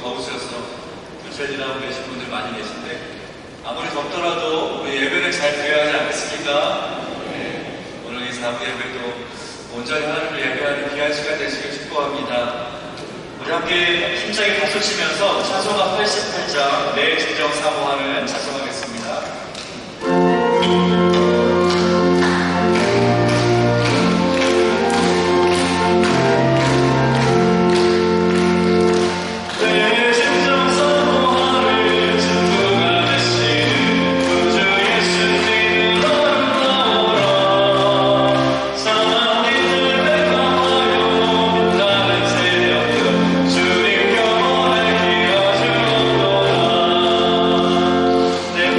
더우셔서 교체일하고 계신 분들 많이 계신데 아무리 덥더라도 우리 예배는 잘 드려야 하지 않겠습니까? 네. 오늘 이 사부 예배도 온전히 하나님을 예배하는 귀한 시간 되시길 축복합니다. 우리 함께 힘차게 박수 치면서 찬송가 88장 내 진정 사모하는 찬송하겠습니다. 내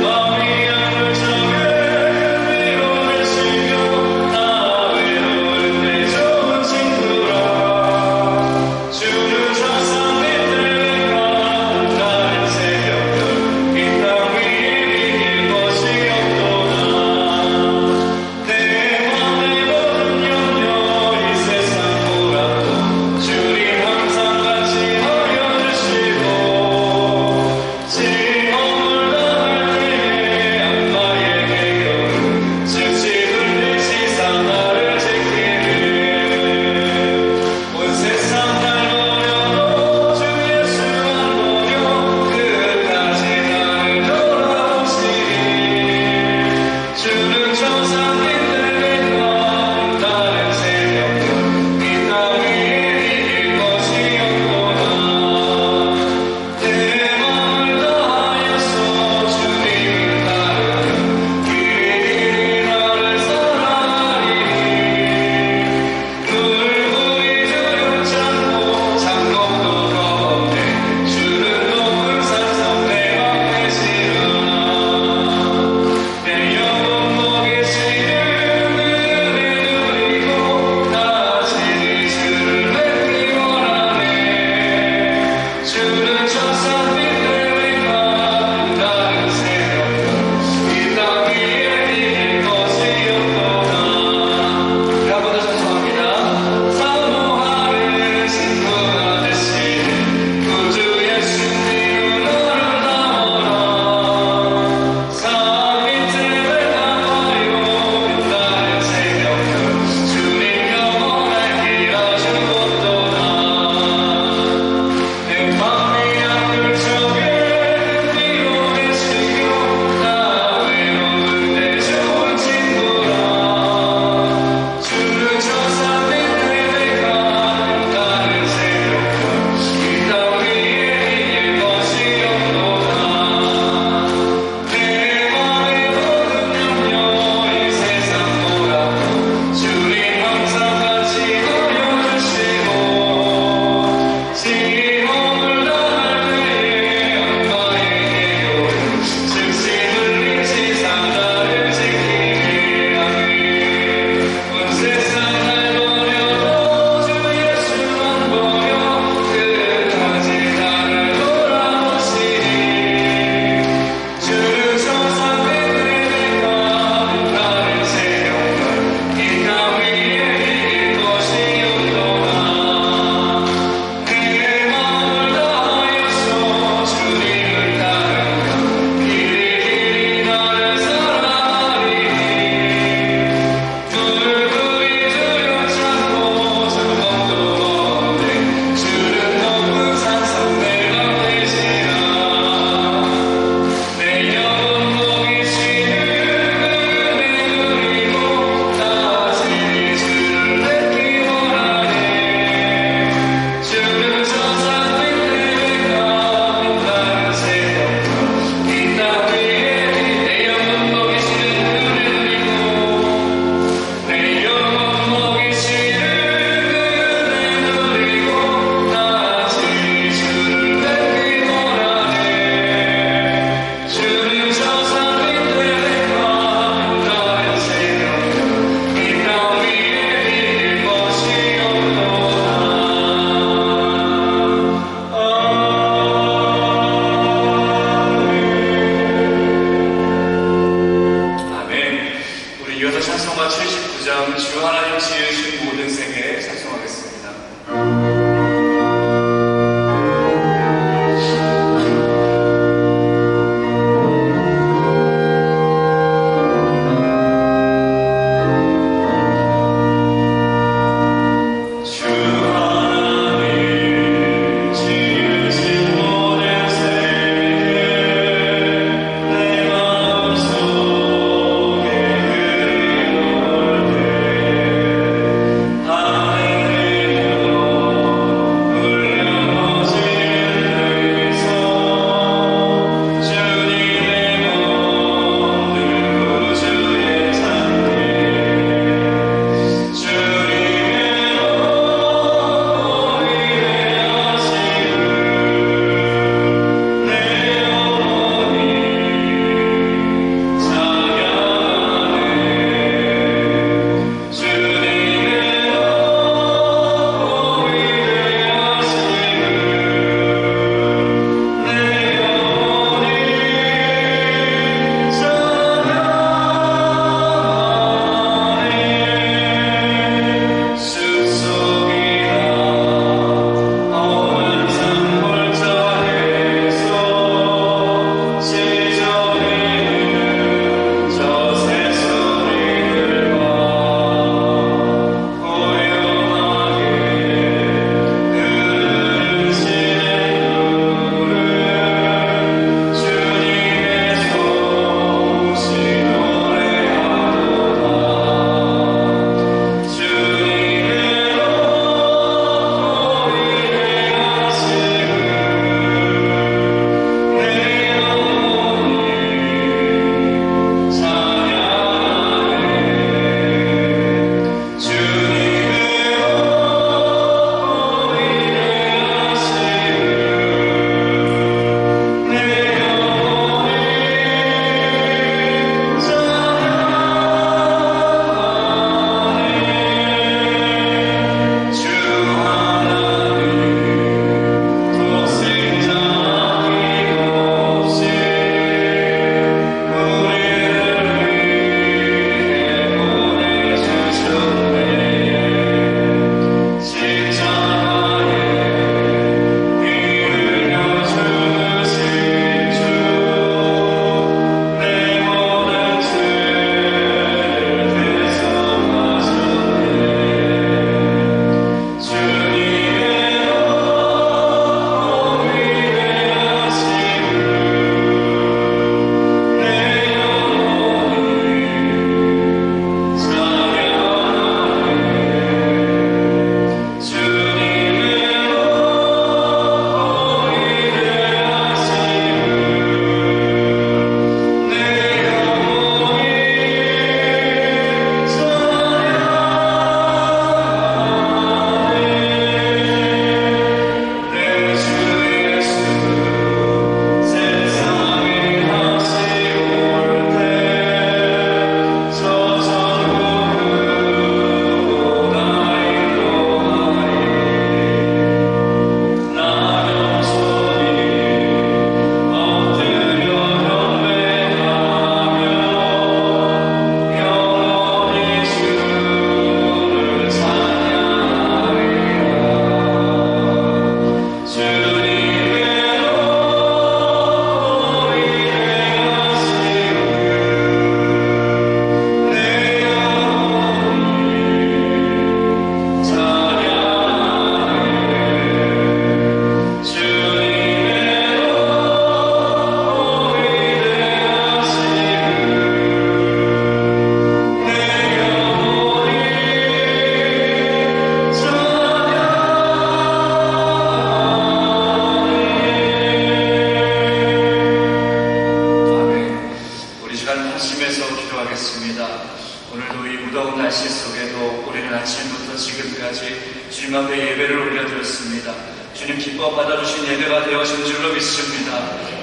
주님 앞에 예배를 올려드렸습니다. 주님 기뻐 받아주신 예배가 되어진 줄로 믿습니다.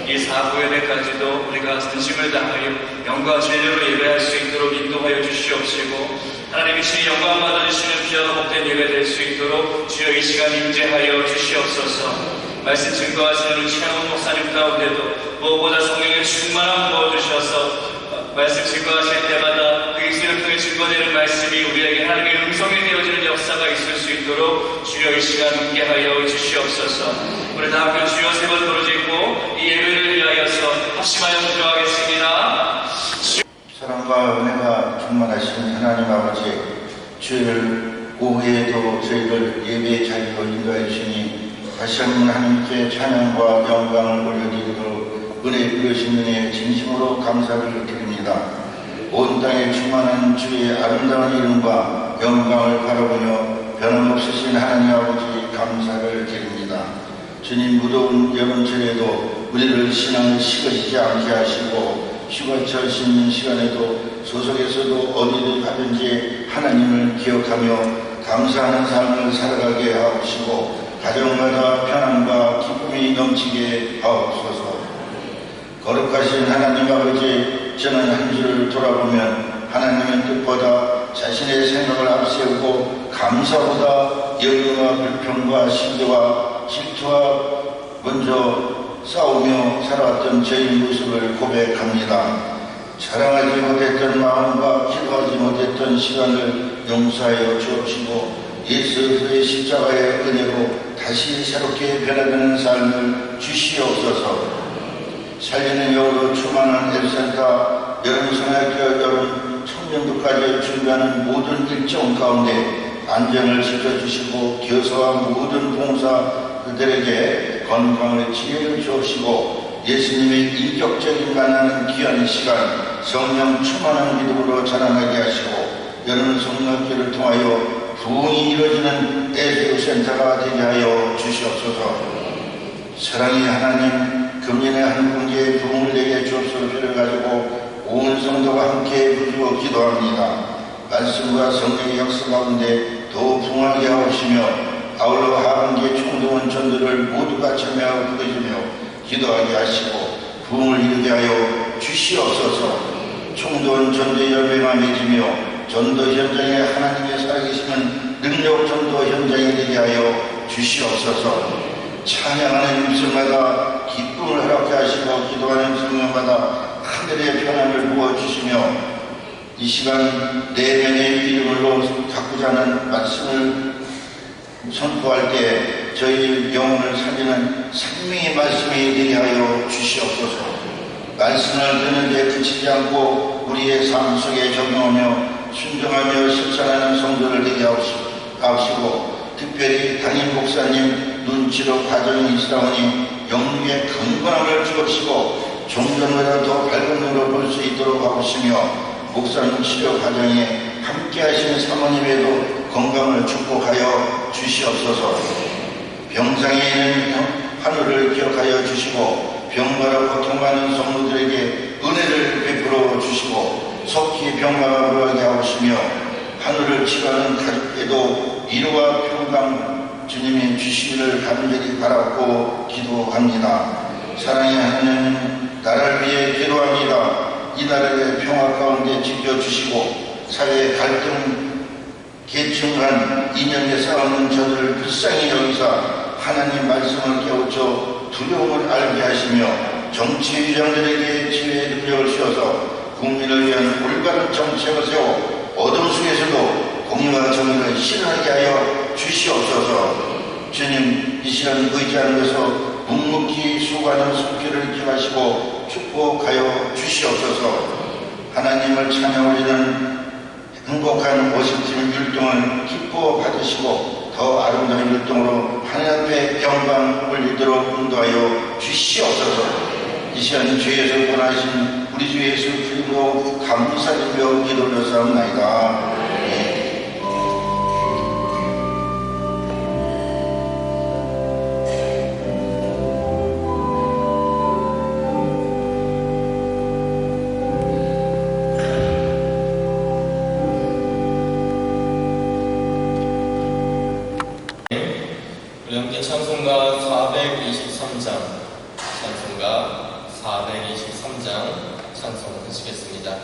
이 사부 예배까지도 우리가 전심을 다하여 영과 진리로 예배할 수 있도록 인도하여 주시옵시고, 하나님이 신이 영광 받아주시는 귀하고 복된 예배 될 수 있도록 주여 이 시간 임재하여 주시옵소서. 말씀 증거하시는 우리 최영훈 목사님 가운데도 무엇보다 성령의 충만함 부어주셔서 말씀 증거하실 때마다 그 입술을 통해 증거되는 말씀이 우리에게 하나님의 음성이 되어지는 역사가 있을 수 있도록 주여 이 시간 함께하여 주시옵소서. 우리 다 함께 주여 세 번 부르짖고 이 예배를 위하여서 합심하여 기도하겠습니다. 사랑과 은혜가 충만하신 하나님 아버지, 주일 오후에도 저희를 예배의 자리로 인도해 주시니 다시 한번 하나님께 찬양과 영광을 올려드리도록 은혜 부여신 은혜에 진심으로 감사를 드립니다. 온 땅에 충만한 주의 아름다운 이름과 영광을 바라보며 변함없으신 하나님 아버지 감사를 드립니다. 주님, 무더운 여름철에도 우리를 신앙을 식어지지 않게 하시고 휴가철 쉬는 시간에도 소속에서도 어디를 가든지 하나님을 기억하며 감사하는 삶을 살아가게 하옵시고 가정마다 평안과 기쁨이 넘치게 하옵소서. 거룩하신 하나님 아버지, 저는 한 주를 돌아보면 하나님의 뜻보다 자신의 생각을 앞세우고 감사보다 열등과 불평과 시기와 질투와 먼저 싸우며 살아왔던 저희 모습을 고백합니다. 자랑하지 못했던 마음과 기도하지 못했던 시간을 용서하여 주옵시고 예수 그리스도의 십자가의 은혜로 다시 새롭게 변화되는 삶을 주시옵소서. 살리는 영으로 충만한 앱센터 여름성학교 여름 청년부까지 준비하는 모든 일정 가운데 안전을 지켜주시고 교사와 모든 봉사들에게 건강을 지혜를 주시고 예수님의 인격적인 만나는 귀한 시간 성령 충만한 믿음으로 자라나게 하시고 여름 성학교를 통하여 부흥이 이루어지는 애주센터가 되게 하여 주시옵소서. 사랑의 하나님, 금년의 한 군데의 부흥을 내게 주옵소서. 빌어가지고 온 성도가 함께 부르고 기도합니다. 말씀과 성령의 역사 가운데 더욱 풍성하게 하옵시며 아울러 하반기의 총동원 전도를 모두가 참여하고 부르짖으며 기도하게 하시고 부흥을 이루게 하여 주시옵소서. 총동원 전도의 열매가 맺으며 전도 현장에 하나님의 살아계시는 능력 전도 현장이 되게 하여 주시옵소서. 찬양하는 입술마다 기쁨을 허락해 하시고 기도하는 성령마다 하늘의 편안을 부어주시며 이 시간 내 명의 이름으로 갖고자 하는 말씀을 선포할 때 저희 영혼을 살리는 생명의 말씀이 되게 하여 주시옵소서. 말씀을 듣는데 그치지 않고 우리의 삶 속에 적용하며 순종하며 실천하는 성도를 되게 하옵시고 특별히 담임 목사님 눈치로 가정이 있사오니 영육의 강건함을 주옵시고 종전보다 더 밝은 눈으로 볼 수 있도록 하옵시며 목사님 치료 과정에 함께 하시는 사모님에도 건강을 축복하여 주시옵소서. 병상에 있는 하늘을 기억하여 주시고 병마로 고통받는 성도들에게 은혜를 베풀어 주시고 속히 병마가 물하게 하옵시며 하늘을 치료하는 가족에도 위로와 평강 주님이 주시기를 간절히 바라고 기도합니다. 사랑의 하나님, 나라를 위해 기도합니다. 이 나라의 평화 가운데 지켜주시고 사회의 갈등, 계층 간 이념에 싸우는 저들을 불쌍히 여기사 하나님 말씀을 깨우쳐 두려움을 알게 하시며 정치 위장들에게 지혜의 능력을 씌워서 국민을 위한 올바른 정책을 세워 어둠 속에서도 공의와 정의를 실현하게 하여 주시옵소서. 주님, 이 시간 의지하는 것에서 묵묵히 수고하는 손길을 기하시고 축복하여 주시옵소서. 하나님을 찬양 올리는 행복한 워십팀 율동을 기뻐 받으시고 더 아름다운 율동으로 하나님 앞에 영광 올리도록 인도하여 주시옵소서. 이 시간 주에서 권하신 우리 주 예수 그리스도 감사드리며 기도드렸사옵나이다. 우리 찬송가 423장, 찬송가 423장 찬송하시겠습니다.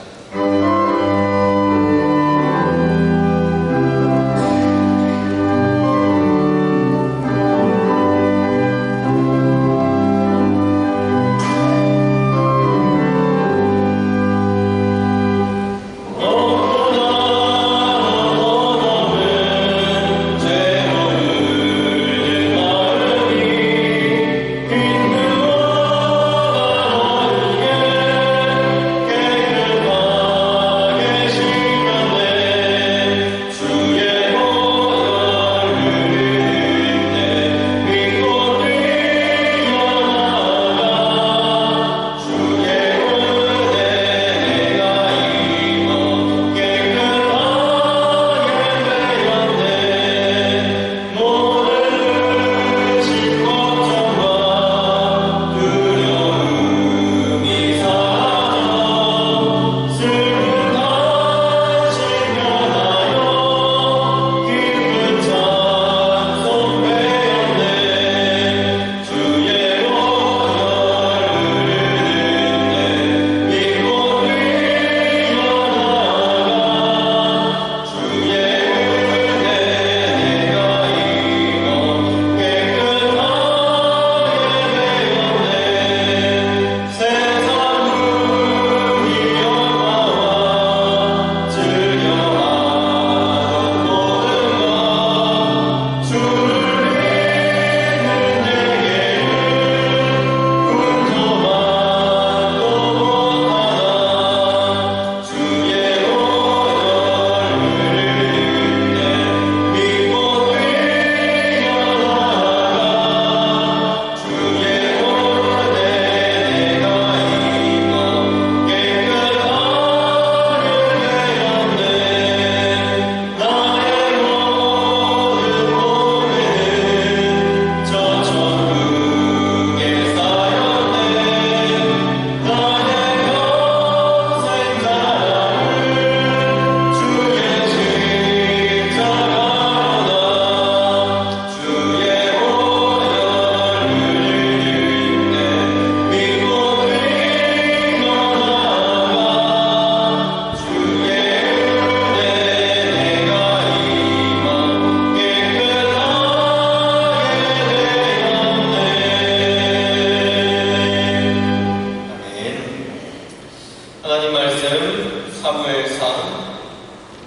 사무엘상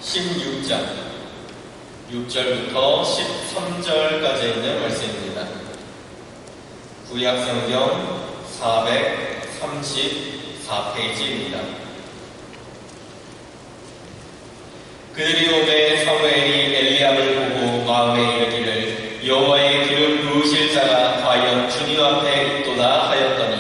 16장 6절부터 13절까지 있는 말씀입니다. 구약성경 434페이지입니다. 그들이 오매 사무엘이 엘리압을 보고 마음에 이르기를 여호와의 기름 부으실 자가 과연 주님 앞에 있도다 하였더니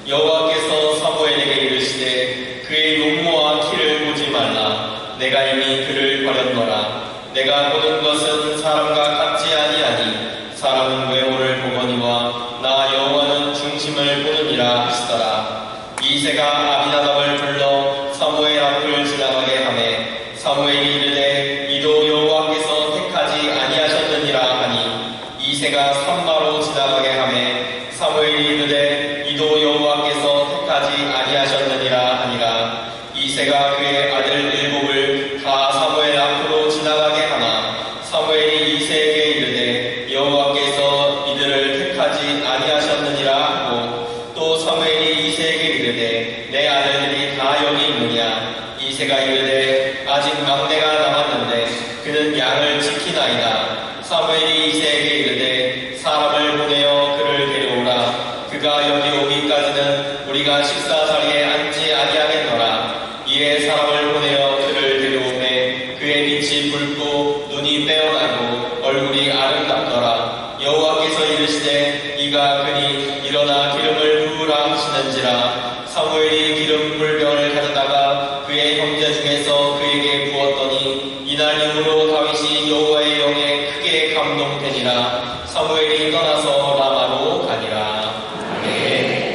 여호와께서 사무엘에게 이르시되 그의 용모와 키를 보지 말라. 내가 이미 그를 버렸노라. 내가 보는 것은 사람과 같지 아니하니 사람은 외모를 보거니와 나 여호와는 중심을 보느니라 하시더라. 이새가 아비나답을 불러 사무엘 앞을 지나가게 하매 사무엘이 이르되 이도 여호와께서 택하지 아니하셨느니라 하니 이새가 산마로 지나가게 하매 사무엘이 이르되 이도 여호와께서 택하지 아니하셨느니라 하니라. 이새가 그의 아들 일곱을 다 사무엘 앞으로 지나가게 하나 사무엘이 이새에게 이르되 여호와께서 이들을 택하지 아니하셨느니라 하고 또 사무엘이 이새에게 이르되 내 아들들이 다 여기 있느냐. 이새가 이르되 아직 막내가 남았는데 그는 양을 지키나이다. 사무엘이 이새에게 이르되 사람을 보내어 그를 데려오라. 그가 여기 오기까지는 우리가 식사 자리에 앉지 아니하겠노라. 이에 사람을 보내어 그를 데려오매 그의 빛이 붉고 눈이 빼어나고 얼굴이 아름답더라. 여호와께서 이르시되 이가 그니 일어나 기름을 부으라 하시는지라. 사무엘이 기름 불병을 가져다가 그의 형제 중에서 그에게 부었더니 이날 이후로 다윗이 여호와의 영에 크게 감동되니라. 사무엘이 떠나서 라마로 가니라. 아멘.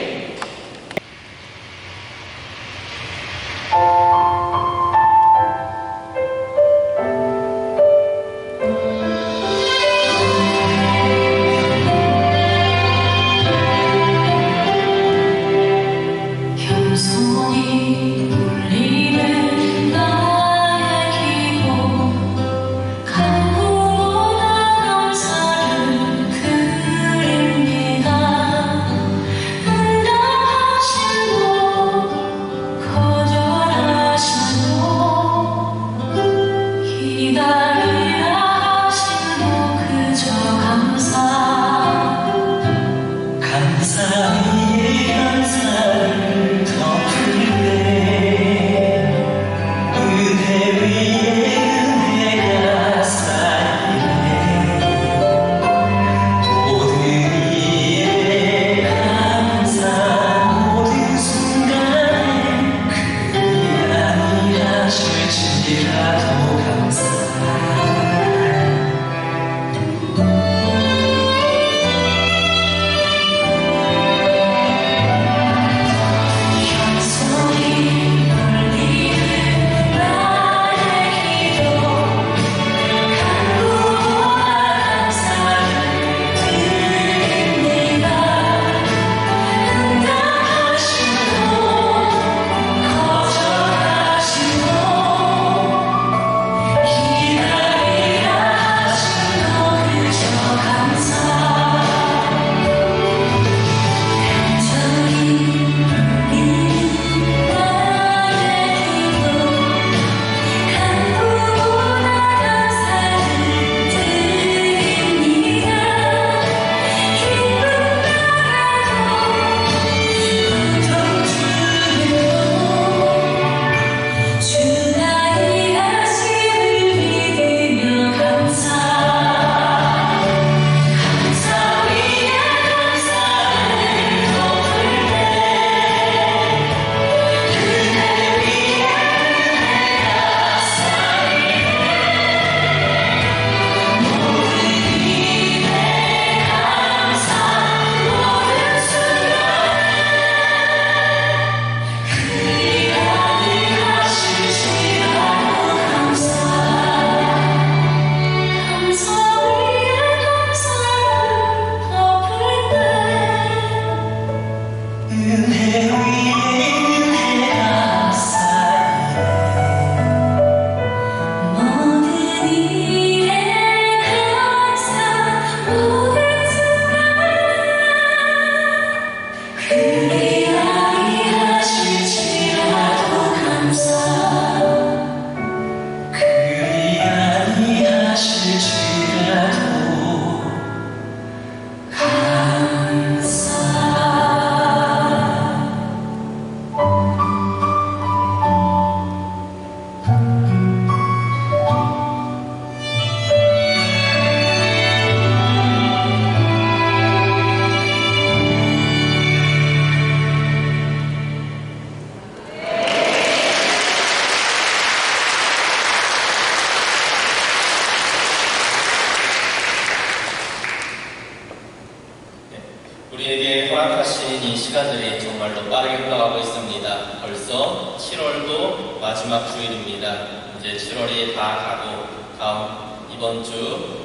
우리에게 허락하신 이 시간들이 정말로 빠르게 흘러가고 있습니다. 벌써 7월도 마지막 주일입니다. 이제 7월이 다 가고 이번 주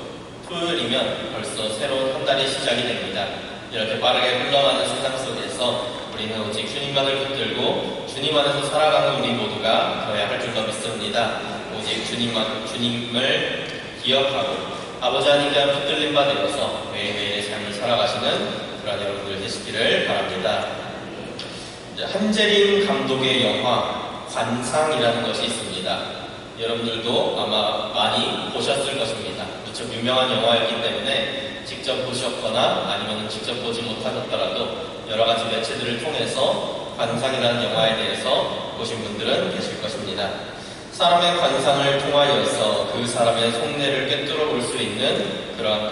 토요일이면 벌써 새로운 한 달이 시작이 됩니다. 이렇게 빠르게 흘러가는 세상 속에서 우리는 오직 주님만을 붙들고 주님 안에서 살아가는 우리 모두가 되어야 할 줄로 믿습니다. 오직 주님을 기억하고 아버지 하나님과 붙들림 바 되어서 매일매일의 삶을 살아가시는 그런 여러분들 되시기를 바랍니다. 한재림 감독의 영화 관상이라는 것이 있습니다. 여러분들도 아마 많이 보셨을 것입니다. 무척 유명한 영화였기 때문에 직접 보셨거나 아니면 직접 보지 못하셨더라도 여러 가지 매체들을 통해서 관상이라는 영화에 대해서 보신 분들은 계실 것입니다. 사람의 관상을 통하여서 그 사람의 속내를 꿰뚫어 볼 수 있는 그런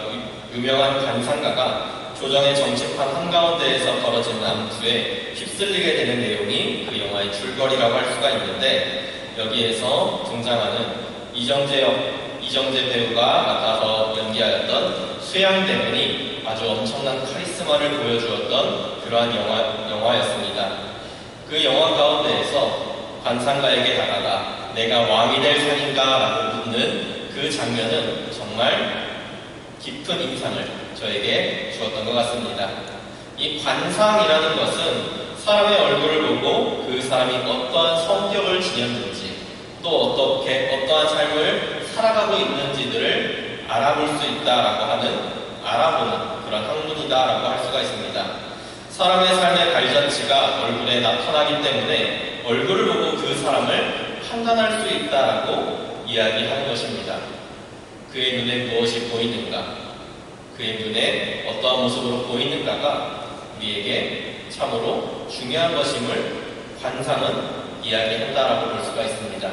유명한 관상가가 조정의 정치판 한가운데에서 벌어진 암투에 휩쓸리게 되는 내용이 그 영화의 줄거리라고 할 수가 있는데, 여기에서 등장하는 이정재 배우가 맡아서 연기하였던 수양대군이 아주 엄청난 카리스마를 보여주었던 그러한 영화였습니다. 그 영화 가운데에서 관상가에게 다가가 내가 왕이 될 상인가 라고 묻는 그 장면은 정말 깊은 인상을 저에게 주었던 것 같습니다. 이 관상이라는 것은 사람의 얼굴을 보고 그 사람이 어떠한 성격을 지녔는지 또 어떠한 삶을 살아가고 있는지들을 알아볼 수 있다라고 하는 알아보는 그런 학문이다라고 할 수가 있습니다. 사람의 삶의 발자취가 얼굴에 나타나기 때문에 얼굴을 보고 그 사람을 판단할 수 있다라고 이야기하는 것입니다. 그의 눈에 무엇이 보이는가, 그의 눈에 어떠한 모습으로 보이는가가 우리에게 참으로 중요한 것임을 관상은 이야기한다라고 볼 수가 있습니다.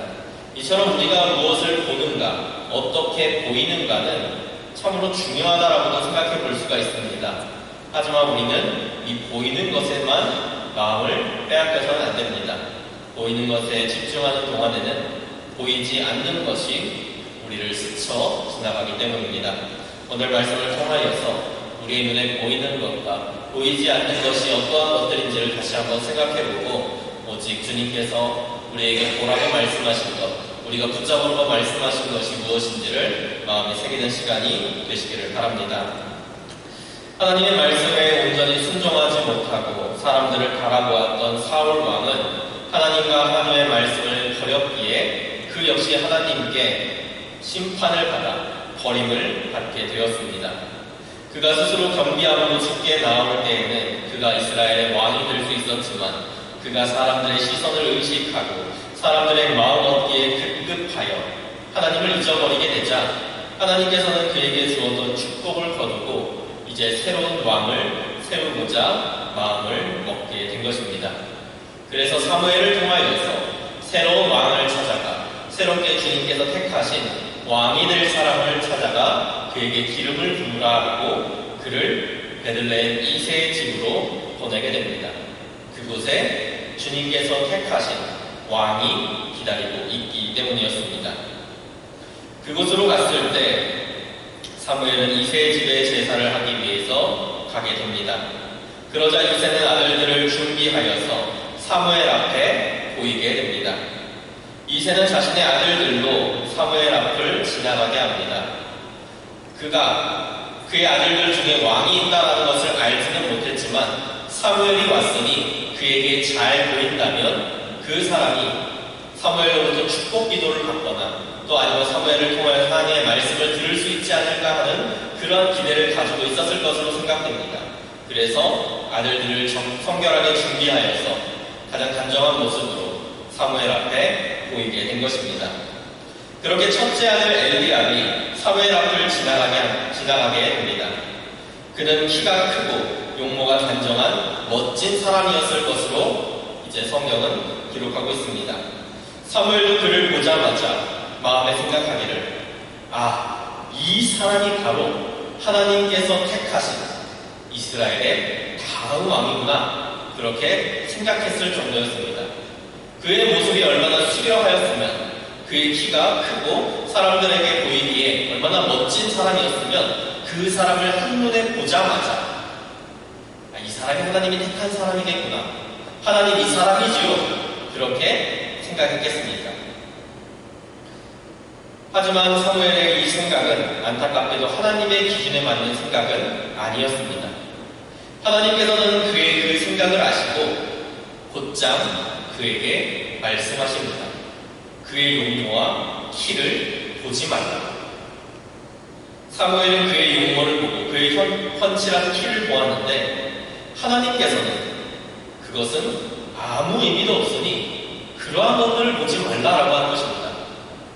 이처럼 우리가 무엇을 보는가, 어떻게 보이는가는 참으로 중요하다라고도 생각해 볼 수가 있습니다. 하지만 우리는 이 보이는 것에만 마음을 빼앗겨서는 안 됩니다. 보이는 것에 집중하는 동안에는 보이지 않는 것이 우리를 스쳐 지나가기 때문입니다. 오늘 말씀을 통하여서 우리의 눈에 보이는 것과 보이지 않는 것이 어떠한 것들인지를 다시 한번 생각해보고 오직 주님께서 우리에게 보라고 말씀하신 것, 우리가 붙잡으라고 말씀하신 것이 무엇인지를 마음에 새기는 시간이 되시기를 바랍니다. 하나님의 말씀에 온전히 순종하지 못하고 사람들을 바라보았던 사울 왕은 하나님과 하나님의 말씀을 버렸기에 그 역시 하나님께 심판을 받아 버림을 받게 되었습니다. 그가 스스로 겸비함으로 죽게 나올 때에는 그가 이스라엘의 왕이 될 수 있었지만 그가 사람들의 시선을 의식하고 사람들의 마음 얻기에 급급하여 하나님을 잊어버리게 되자 하나님께서는 그에게 주었던 축복을 거두고 이제 새로운 왕을 세우고자 마음을 먹게 된 것입니다. 그래서 사무엘을 통하여서 새로운 왕을 찾아가 새롭게 주님께서 택하신 왕이 될 사람을 찾아가 그에게 기름을 부으라 하고 그를 베들레헴 이새의 집으로 보내게 됩니다. 그곳에 주님께서 택하신 왕이 기다리고 있기 때문이었습니다. 그곳으로 갔을 때 사무엘은 이새의 집에 제사를 하기 위해서 가게 됩니다. 그러자 이새는 아들들을 준비하여서 사무엘 앞에 보이게 됩니다. 이새는 자신의 아들들로 사무엘 앞을 지나가게 합니다. 그가 그의 아들들 중에 왕이 있다는 것을 알지는 못했지만 사무엘이 왔으니 그에게 잘 보인다면 그 사람이 사무엘로부터 축복 기도를 받거나 또 아니면 사무엘을 통하여 하나님의 말씀을 들을 수 있지 않을까 하는 그런 기대를 가지고 있었을 것으로 생각됩니다. 그래서 아들들을 성결하게 준비하여서 가장 단정한 모습으로 사무엘 앞에 보이게 된 것입니다. 그렇게 첫째 아들 엘리압이 사무엘 앞을 지나가게 됩니다. 그는 키가 크고 용모가 단정한 멋진 사람이었을 것으로 이제 성경은 기록하고 있습니다. 사무엘도 그를 보자마자 마음에 생각하기를 이 사람이 바로 하나님께서 택하신 이스라엘의 다음 왕이구나 그렇게 생각했을 정도였습니다. 그의 모습이 얼마나 수려하였으면 그의 키가 크고 사람들에게 보이기에 얼마나 멋진 사람이었으면 그 사람을 한눈에 보자마자 이 사람이 하나님이 택한 사람이겠구나. 하나님 이 사람이지요. 그렇게 생각했겠습니까? 하지만 사무엘의 이 생각은 안타깝게도 하나님의 기준에 맞는 생각은 아니었습니다. 하나님께서는 그의 그 생각을 아시고 곧장 그에게 말씀하십니다. 그의 용모와 키를 보지 말라. 사무엘은 그의 용모를 보고 그의 훤칠한 키를 보았는데 하나님께서는 그것은 아무 의미도 없으니 그러한 것들을 보지 말라라고 하는 것입니다.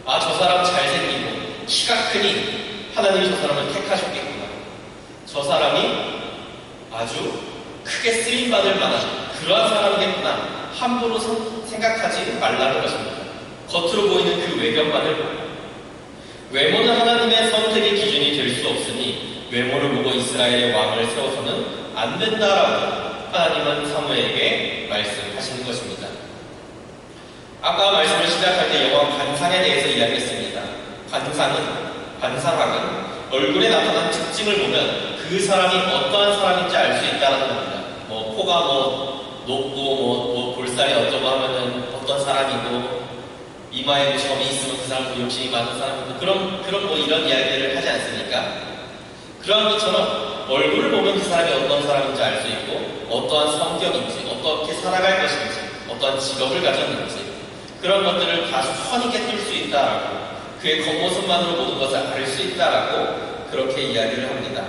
아, 저 사람 잘생기고 키가 크니 하나님이 저 사람을 택하셨겠구나. 저 사람이 아주 크게 쓰임받을 만한 그러한 사람이겠구나. 함부로 생각하지 말라는 것입니다. 겉으로 보이는 그 외견만을 보고 외모는 하나님의 선택의 기준이 될 수 없으니 외모를 보고 이스라엘의 왕을 세워서는 안 된다라고 하나님은 사무엘에게 말씀하시는 것입니다. 아까 말씀을 시작할 때 영화 관상에 대해서 이야기했습니다. 관상학은 얼굴에 나타난 특징을 보면 그 사람이 어떠한 사람인지 알 수 있다는 겁니다. 코가 높고 볼살이 어쩌고 하면은 어떤 사람이고 이마에 점이 있으면 그 사람은 욕심이 많은 사람이고 그런 이런 이야기를 하지 않습니까? 그런 것처럼 얼굴을 보면 그 사람이 어떤 사람인지 알 수 있고 어떠한 성격인지 어떻게 살아갈 것인지 어떠한 직업을 가졌는지 그런 것들을 다 훤히 깨뜨릴 수 있다라고 그의 겉모습만으로 모든 것을 알 수 있다라고 그렇게 이야기를 합니다.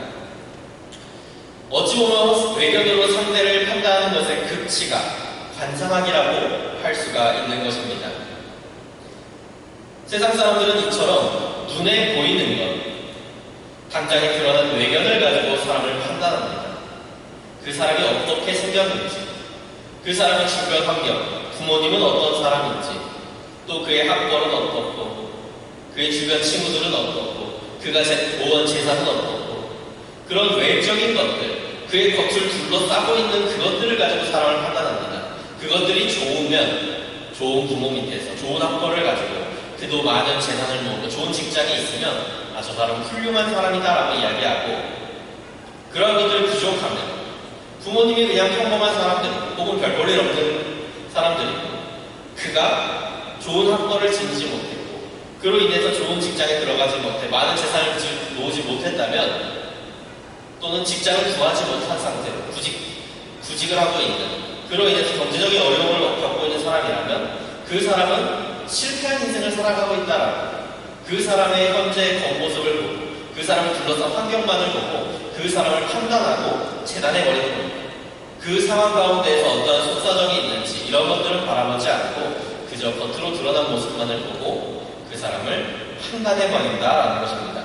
어찌 보면 외견으로 상대를 판단하는 것의 극치가 관상학이라고 할 수가 있는 것입니다. 세상 사람들은 이처럼 눈에 보이는 것, 당장에 드러난 외견을 가지고 사람을 판단합니다. 그 사람이 어떻게 생겼는지, 그 사람의 주변 환경, 부모님은 어떤 사람인지, 또 그의 학벌은 어떻고, 그의 주변 친구들은 어떻고, 그가 모은 재산은 어떻고, 그런 외적인 것들, 그의 겉을 둘러싸고 있는 그것들을 가지고 사람을 판단합니다. 그것들이 좋으면 좋은 부모 밑에서 좋은 학벌을 가지고 그도 많은 재산을 모으고 좋은 직장이 있으면 아, 저 사람은 훌륭한 사람이다라고 이야기하고 그런 것들이 부족하면 부모님이 그냥 평범한 사람들이고 혹은 별 볼일 없는 사람들이고 그가 좋은 학벌을 지니지 못했고 그로 인해서 좋은 직장에 들어가지 못해 많은 재산을 모으지 못했다면 또는 직장을 구하지 못한 상태로 구직을 하고 있는 그로 인해서 경제적인 어려움을 겪고 있는 사람이라면 그 사람은 실패한 인생을 살아가고 있다라고 그 사람의 현재 겉모습을 보고 그 사람을 둘러싼 환경만을 보고 그 사람을 판단하고 재단해버리는 겁니다. 그 상황 가운데에서 어떠한 속사정이 있는지 이런 것들은 바라보지 않고 그저 겉으로 드러난 모습만을 보고 그 사람을 판단해버린다라는 것입니다.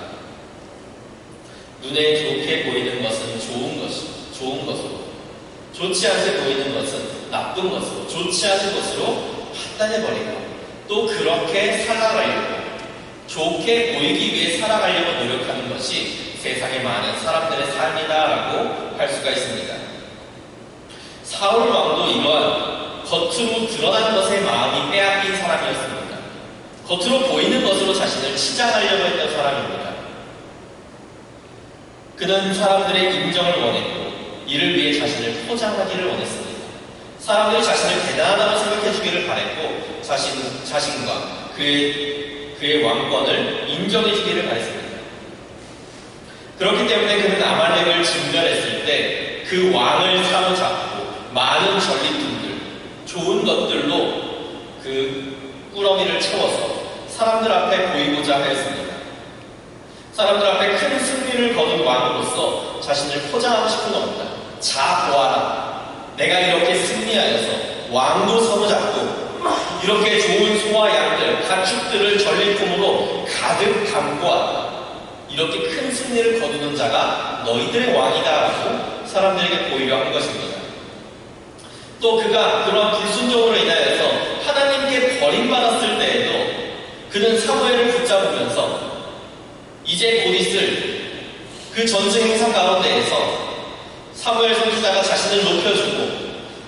눈에 좋게 보이는 것은 좋은 것으로 좋지 않게 보이는 것은 나쁜 것으로 좋지 않은 것으로 판단해버리고 또 그렇게 살아가려고 좋게 보이기 위해 살아가려고 노력하는 것이 세상의 많은 사람들의 삶이다라고 할 수가 있습니다. 사울 왕도 이러한 겉으로 드러난 것에 마음이 빼앗긴 사람이었습니다. 겉으로 보이는 것으로 자신을 치장하려고 했던 사람입니다. 그는 사람들의 인정을 원했고 이를 위해 자신을 포장하기를 원했습니다. 사람들이 자신을 대단하다고 생각해주기를 바랬고 자신과 그의 왕권을 인정해주기를 바랬습니다. 그렇기 때문에 그는 아말렉을 진멸했을 때 그 왕을 사로잡고 많은 전리품들, 좋은 것들로 그 꾸러미를 채워서 사람들 앞에 보이고자 하였습니다. 사람들 앞에 큰 승리를 거둔 왕으로서 자신을 포장하고 싶은 겁니다. 자 보아라. 내가 이렇게 승리하여서 왕도 사로잡고 이렇게 좋은 소와 양들, 가축들을 전리품으로 가득 담고 왔다. 이렇게 큰 승리를 거두는 자가 너희들의 왕이다라고 사람들에게 보이려 한 것입니다. 또 그가 그런 불순종으로 인하여서 하나님께 버림받았을 때에도 그는 사무엘을 붙잡으면서 이제 곧 있을 그 전쟁 행사 가운데에서 사무엘 선지자가 자신을 높여주고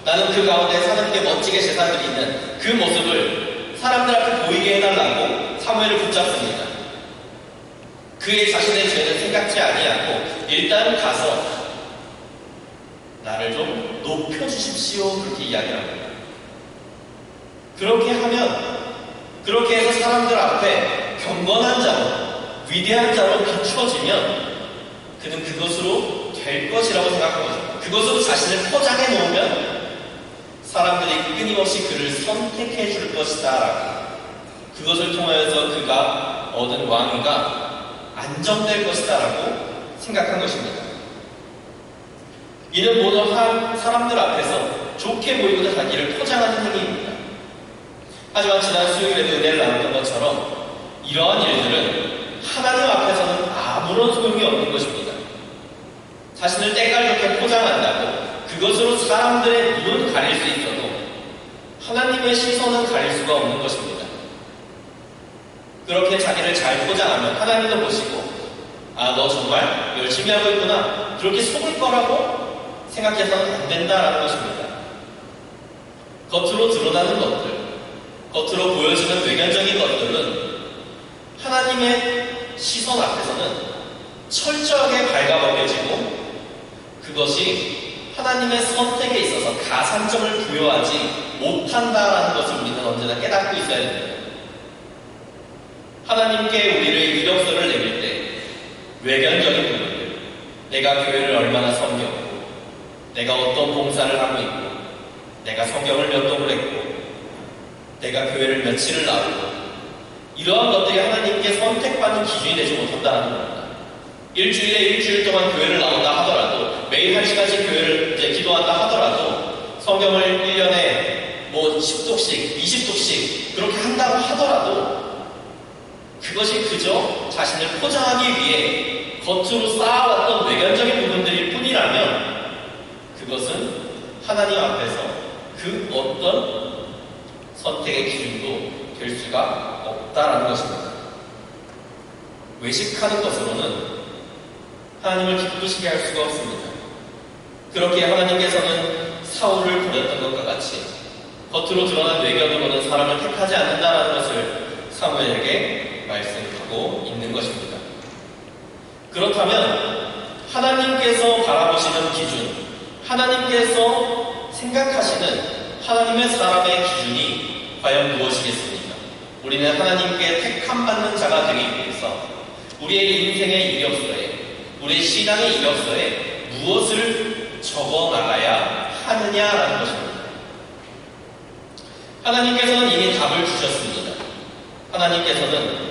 나는 그 가운데 하나님께 멋지게 제사 드리는 그 모습을 사람들 앞에 보이게 해달라고 사무엘을 붙잡습니다. 그의 자신의 죄는 생각지 아니하고 일단 가서 나를 좀 높여주십시오. 그렇게 이야기를 합니다. 그렇게 하면, 그렇게 해서 사람들 앞에 경건한 자로, 위대한 자로 비추어지면 그는 그것으로 될 것이라고 생각한 거죠. 그것으로 자신을 포장해 놓으면 사람들이 끊임없이 그를 선택해 줄 것이다 라고, 그것을 통하여서 그가 얻은 왕위가 안정될 것이다 라고 생각한 것입니다. 이는 모든 사람들 앞에서 좋게 보이고자 자기를 포장하는 행위입니다. 하지만 지난 수요일에도 은혜를 나눴던 것처럼 이러한 일들은 하나님 앞에서는 아무런 소용이 없는 것입니다. 자신을 때깔좋게 포장한다고 그것으로 사람들의 눈은 가릴 수 있어도 하나님의 시선은 가릴 수가 없는 것입니다. 그렇게 자기를 잘 포장하면 하나님도 보시고, 아, 너 정말 열심히 하고 있구나, 그렇게 속을 거라고 생각해서는 안 된다라는 것입니다. 겉으로 드러나는 것들, 겉으로 보여지는 외견적인 것들은 하나님의 시선 앞에서는 철저하게 갉아먹여지고 그것이 하나님의 선택에 있어서 가산점을 부여하지 못한다라는 것을 우리는 언제나 깨닫고 있어야 됩니다. 하나님께 우리를 이력서를 내밀 때 외견적인 부분들, 내가 교회를 얼마나 섬겼고, 내가 어떤 봉사를 하고 있고, 내가 성경을 몇 동을 했고, 내가 교회를 며칠을 나오고, 이러한 것들이 하나님께 선택받는 기준이 되지 못한다는 겁니다. 일주일에 일주일 동안 교회를 나온다 하더라도, 매일 1시간씩 교회를 기도한다 하더라도, 성경을 1년에 뭐 10독씩, 20독씩 그렇게 한다고 하더라도 그것이 그저 자신을 포장하기 위해 겉으로 쌓아왔던 외견적인 부분들일 뿐이라면 그것은 하나님 앞에서 그 어떤 선택의 기준도 될 수가 없다라는 것입니다. 외식하는 것으로는 하나님을 기쁘시게 할 수가 없습니다. 그렇게 하나님께서는 사울을 버렸던 것과 같이 겉으로 드러난 외견으로는 사람을 택하지 않는다는 것을 사무엘에게 말씀하고 있는 것입니다. 그렇다면 하나님께서 바라보시는 기준, 하나님께서 생각하시는 하나님의 사람의 기준이 과연 무엇이겠습니까? 우리는 하나님께 택함받는 자가 되기 위해서 우리의 인생의 이력서에, 우리의 신앙의 이력서에 무엇을 적어나가야 하느냐라는 것입니다. 하나님께서는 이미 답을 주셨습니다. 하나님께서는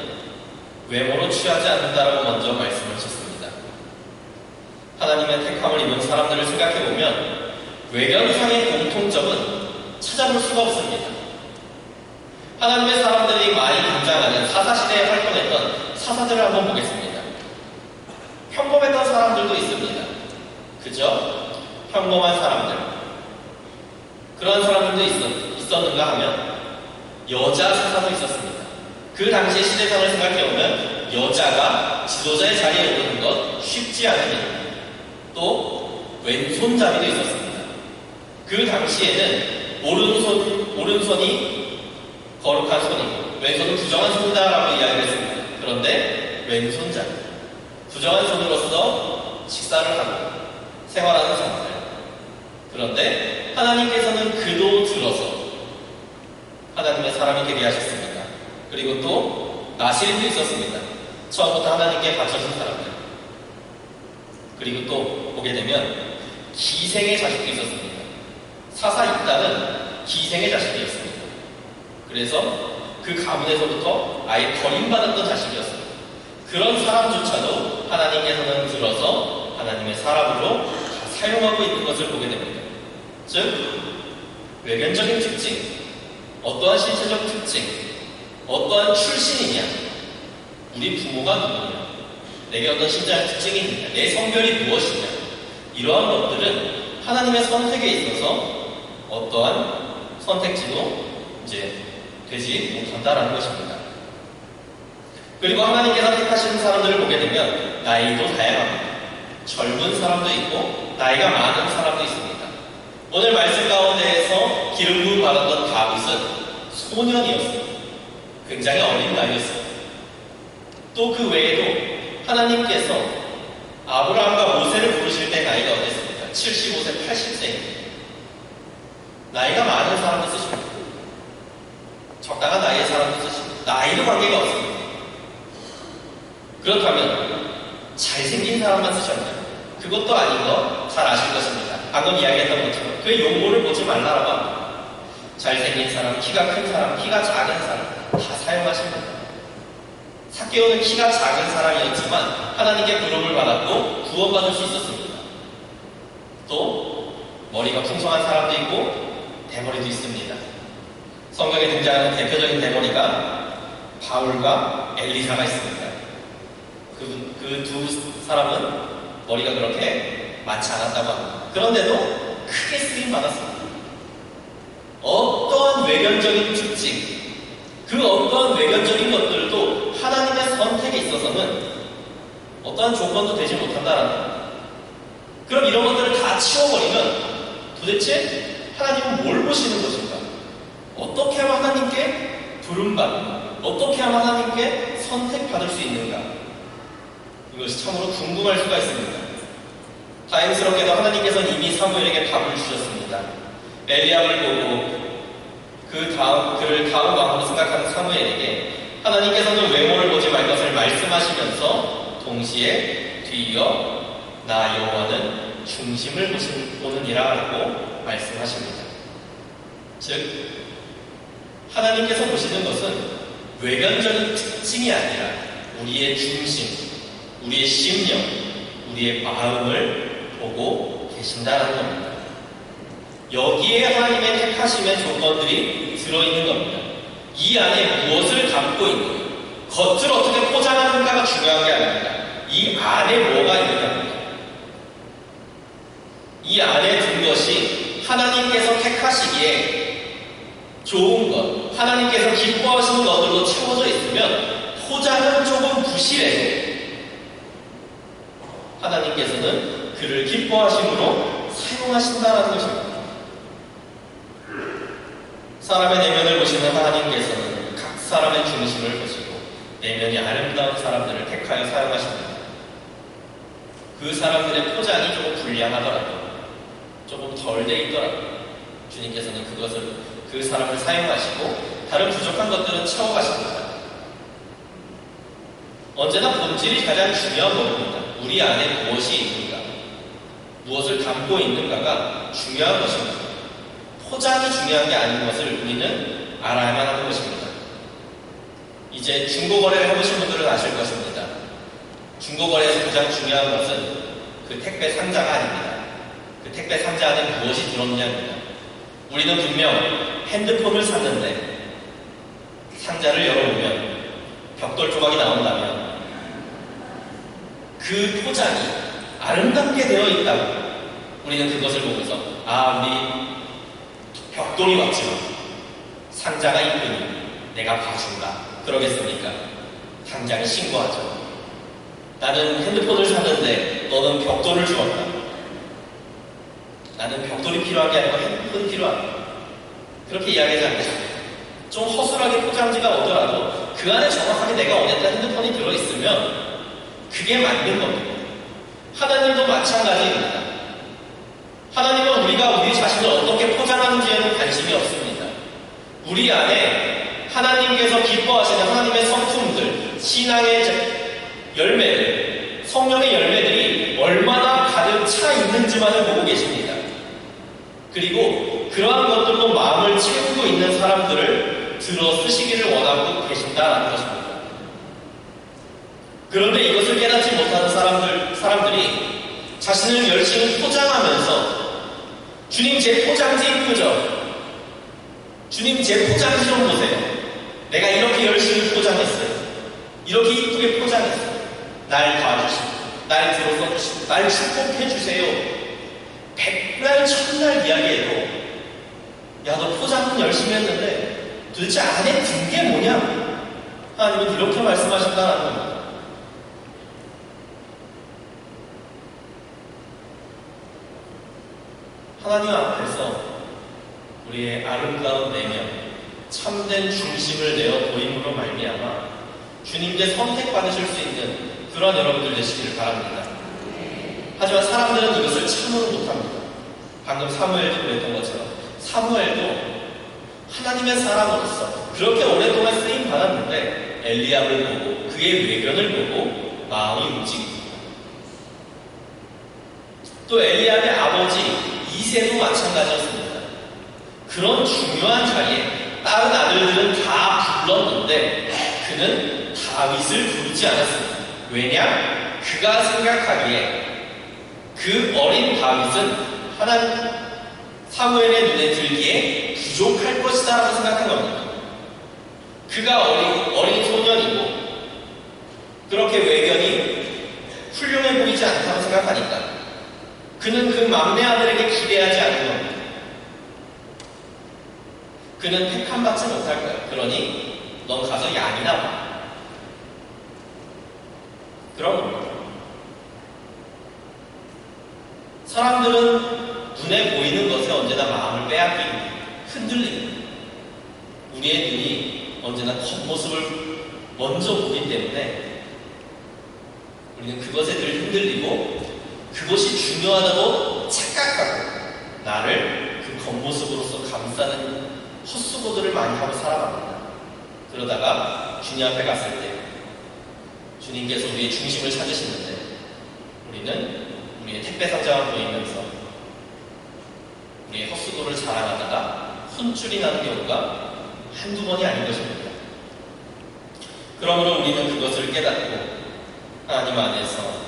외모로 취하지 않는다라고 먼저 말씀을 하셨습니다. 하나님의 택함을 입은 사람들을 생각해보면 외견상의 공통점은 찾아볼 수가 없습니다. 하나님의 사람들이 많이 등장하는 사사시대에 활동했던 사사들을 한번 보겠습니다. 평범했던 사람들도 있습니다. 그죠? 평범한 사람들. 그런 사람들도 있었는가 하면 여자 사사도 있었습니다. 그 당시의 시대상을 생각해보면 여자가 지도자의 자리에 오르는 것 쉽지 않은 일입니다. 또 왼손잡이도 있었습니다. 그 당시에는 오른손이 거룩한 손이고 왼손은 부정한 손이다라고 이야기를 했습니다. 그런데 왼손잡이, 부정한 손으로서 식사를 하고 생활하는 사람들. 그런데 하나님께서는 그도 들어서 하나님의 사람이 되게 하셨습니다. 그리고 또 나실인도 있었습니다. 처음부터 하나님께 바쳐진 사람들. 그리고 또 보게 되면 기생의 자식도 있었습니다. 사사 입단은 기생의 자식이었습니다. 그래서 그 가문에서부터 아예 버림받았던 자식이었습니다. 그런 사람조차도 하나님께서는 들어서 하나님의 사람으로 사용하고 있는 것을 보게 됩니다. 즉 외견적인 특징, 어떠한 신체적 특징, 어떠한 출신이냐, 우리 부모가 누구냐, 내게 어떤 신체적 특징이 있느냐, 내 성별이 무엇이냐, 이러한 것들은 하나님의 선택에 있어서 어떠한 선택지도 이제 되지 못한다라는 것입니다. 그리고 하나님께서 택하시는 사람들을 보게 되면 나이도 다양합니다. 젊은 사람도 있고 나이가 많은 사람도 있습니다. 오늘 말씀 가운데에서 기름 부음 받았던 다윗은 소년이었습니다. 굉장히 어린 나이였습니다. 또 그 외에도 하나님께서 아브라함과 모세를 부르실 때 나이가 어땠습니까? 75세, 나이가 많은 사람도 쓰십니다. 적당한 나이의 사람도 쓰십니다. 나이도 관계가 없습니다. 그렇다면 잘생긴 사람만 쓰셨나요? 그것도 아닌 거 잘 아실 것입니다. 방금 이야기했던 것처럼 그 용모를 보지 말라라고 합니다. 잘생긴 사람, 키가 큰 사람, 키가 작은 사람 다 사용하십니다. 삭개오는 키가 작은 사람이었지만 하나님께 부름을 받았고 구원받을 수 있었습니다. 또 머리가 풍성한 사람도 있고 대머리도 있습니다. 성경에 등장하는 대표적인 대머리가 바울과 엘리사가 있습니다. 그 두 사람은 머리가 그렇게 많지 않았다고 합니다. 그런데도 크게 쓰임 받았습니다. 어떠한 외견적인 특징, 그 어떠한 외견적인 것들도 하나님의 선택에 있어서는 어떠한 조건도 되지 못한다는 겁니다. 그럼 이런 것들을 다 치워버리면 도대체 하나님은 뭘 보시는 것인가? 어떻게 하면 하나님께 부름받는가? 어떻게 하면 하나님께 선택받을 수 있는가? 이것이 참으로 궁금할 수가 있습니다. 다행스럽게도 하나님께서는 이미 사무엘에게 답을 주셨습니다. 엘리압을 보고 그를 다음 왕으로 생각하는 사무엘에게 하나님께서는 외모를 보지 말 것을 말씀하시면서 동시에 뒤이어 나 여호와는 중심을 보느니라 라고 말씀하십니다. 즉 하나님께서 보시는 것은 외견적인 특징이 아니라 우리의 중심, 우리의 심령, 우리의 마음을 보고 계신다는 겁니다. 여기에 하나님의 택하심의 조건들이 들어있는 겁니다. 이 안에 무엇을 담고 있는, 겉을 어떻게 포장하는가가 중요한 게 아닙니다. 이 안에 뭐가 있느냐입니다. 이 안에 든 것이 하나님께서 택하시기에 좋은 것, 하나님께서 기뻐하시는 것들로 채워져 있으면 포장은 조금 부실해도 하나님께서는 그를 기뻐하심으로 사용하신다는 것입니다. 사람의 내면을 보시는 하나님께서는 각 사람의 중심을 보시고 내면이 아름다운 사람들을 택하여 사용하십니다. 그 사람들의 포장이 조금 불량하더라도 조금 덜 돼 있더라도 주님께서는 그 사람을 사용하시고 다른 부족한 것들은 채워가십니다. 언제나 본질이 가장 중요한 겁니다. 우리 안에 무엇이 있는가, 무엇을 담고 있는가가 중요한 것입니다. 포장이 중요한 게 아닌 것을 우리는 알아야만 하는 것입니다. 이제 중고거래를 해보신 분들은 아실 것입니다. 중고거래에서 가장 중요한 것은 그 택배 상자가 아닙니다. 그 택배 상자 안에 무엇이 들었느냐입니다. 우리는 분명 핸드폰을 샀는데 상자를 열어보면 벽돌 조각이 나온다면 그 포장이 아름답게 되어 있다고 우리는 그것을 보면서 우리 벽돌이 왔지만 상자가 이쁘니 내가 봐준다 그러겠습니까? 당장에 신고하죠. 나는 핸드폰을 샀는데 너는 벽돌을 주었다. 나는 벽돌이 필요한 게 아니고 핸드폰이 필요하다. 그렇게 이야기하지 않겠습니까? 좀 허술하게 포장지가 오더라도 그 안에 정확하게 내가 원했던 핸드폰이 들어있으면 그게 맞는 겁니다. 하나님도 마찬가지입니다. 하나님은 우리가 우리 자신을 어떻게 포장하는지에는 관심이 없습니다. 우리 안에 하나님께서 기뻐하시는 하나님의 성품들, 신앙의 열매들, 성령의 열매들이 얼마나 가득 차 있는지만을 보고 계십니다. 그리고 그러한 것들로 마음을 채우고 있는 사람들을 들어 쓰시기를 원하고 계신다는 것입니다. 그런데 이것을 깨닫지 못하는 사람들이 자신을 열심히 포장하면서 주님 제 포장지 이쁘죠? 주님 제 포장지 좀 보세요. 내가 이렇게 열심히 포장했어요. 이렇게 이쁘게 포장했어요. 날 봐주시고 날 들어서주시고 날 축복해주세요. 백날 천날 이야기해도 야 너 포장은 열심히 했는데 도대체 안에 든 게 뭐냐? 하나님은 이렇게 말씀하신다는 겁니다. 하나님 앞에서 우리의 아름다운 내면, 참된 중심을 내어 보임으로 말미암아 주님께 선택받으실 수 있는 그런 여러분들 되시기를 바랍니다. 하지만 사람들은 이것을 참으로 못합니다. 방금 사무엘도 그랬던 것처럼 사무엘도 하나님의 사람으로서 그렇게 오랫동안 쓰임 받았는데 엘리압을 보고 그의 외견을 보고 마음이 움직입니다. 또 엘리압의 아버지 이새도 마찬가지였습니다. 그런 중요한 자리에 다른 아들들은 다 불렀는데 그는 다윗을 부르지 않았습니다. 왜냐? 그가 생각하기에 그 어린 다윗은 사무엘의 눈에 들기에 부족할 것이다 라고 생각한 겁니다. 그가 어린 소년이고 그렇게 외견이 훌륭해 보이지 않다고 생각하니까 그는 그 막내 아들에게 기대하지 않는 겁니다. 그는 택함받지 못할 거야. 그러니 넌 가서 양이나 봐. 그런 겁니다. 사람들은 눈에 보이는 것에 언제나 마음을 빼앗깁니다. 흔들립니다. 우리의 눈이 언제나 겉모습을 먼저 보기 때문에 우리는 그것에 늘 흔들리고 그것이 중요하다고 착각하고 나를 그 겉모습으로서 감싸는 헛수고들을 많이 하고 살아갑니다. 그러다가 주님 앞에 갔을 때 주님께서 우리의 중심을 찾으시는데 우리는 우리의 택배 상자만 보이면서 우리의 헛수고를 자랑하다가 혼쭐이 나는 경우가 한두 번이 아닌 것입니다. 그러므로 우리는 그것을 깨닫고 하나님 안에서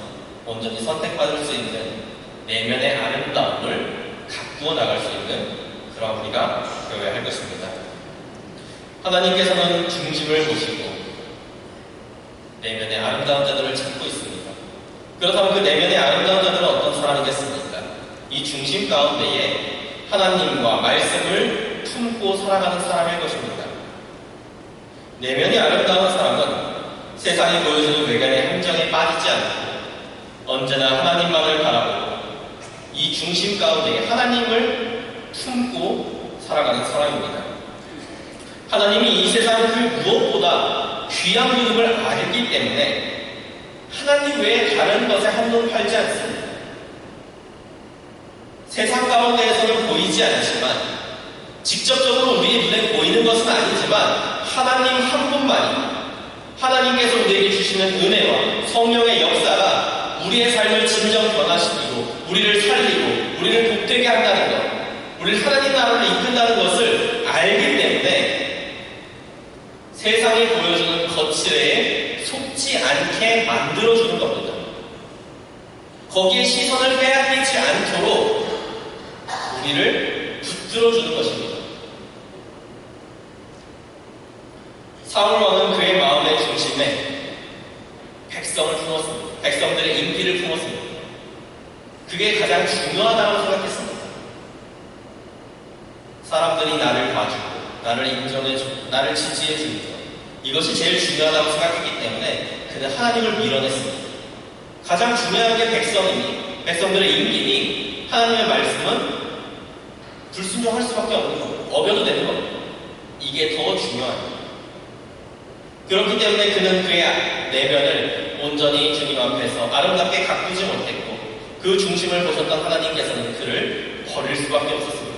온전히 선택받을 수 있는 내면의 아름다움을 가꾸어 나갈 수 있는 그런 우리가 되어야 할 것입니다. 하나님께서는 중심을 보시고 내면의 아름다운 자들을 찾고 있습니다. 그렇다면 그 내면의 아름다운 자들은 어떤 사람이겠습니까? 이 중심 가운데에 하나님과 말씀을 품고 살아가는 사람일 것입니다. 내면이 아름다운 사람은 세상이 보여주는 외관의 함정에 빠지지 않고 언제나 하나님만을 바라보고 이 중심 가운데 하나님을 품고 살아가는 사람입니다. 하나님이 이 세상 그 무엇보다 귀한 분임을 알기 때문에 하나님 외에 다른 것에 한눈 팔지 않습니다. 세상 가운데에서는 보이지 않지만 직접적으로 우리의 눈에 보이는 것은 아니지만 하나님 한 분만이 하나님께서 우리에게 주시는 은혜와 성령의 역사가 우리의 삶을 진정 변화시키고 우리를 살리고 우리를 복되게 한다는 것, 우리를 하나님 나라를 이끈다는 것을 알기 때문에 세상이 보여주는 거칠에 속지 않게 만들어주는 겁니다. 거기에 시선을 빼앗기지 않도록 우리를 붙들어주는 것입니다. 사울 왕은 그의 마음의 중심에 백성을 품었습니다. 백성들의 인기를 품었습니다. 그게 가장 중요하다고 생각했습니다. 사람들이 나를 봐주고 나를 인정해주고 나를 지지해주는 것, 이것이 제일 중요하다고 생각했기 때문에 그는 하나님을 밀어냈습니다. 가장 중요한 게 백성이니 백성들의 인기니 하나님의 말씀은 불순종할 수밖에 없는 겁니다. 어겨도 되는 겁니다. 이게 더 중요합니다. 그렇기 때문에 그는 그의 내면을 온전히 주님 앞에서 아름답게 가꾸지 못했고 그 중심을 보셨던 하나님께서는 그를 버릴 수밖에 없었습니다.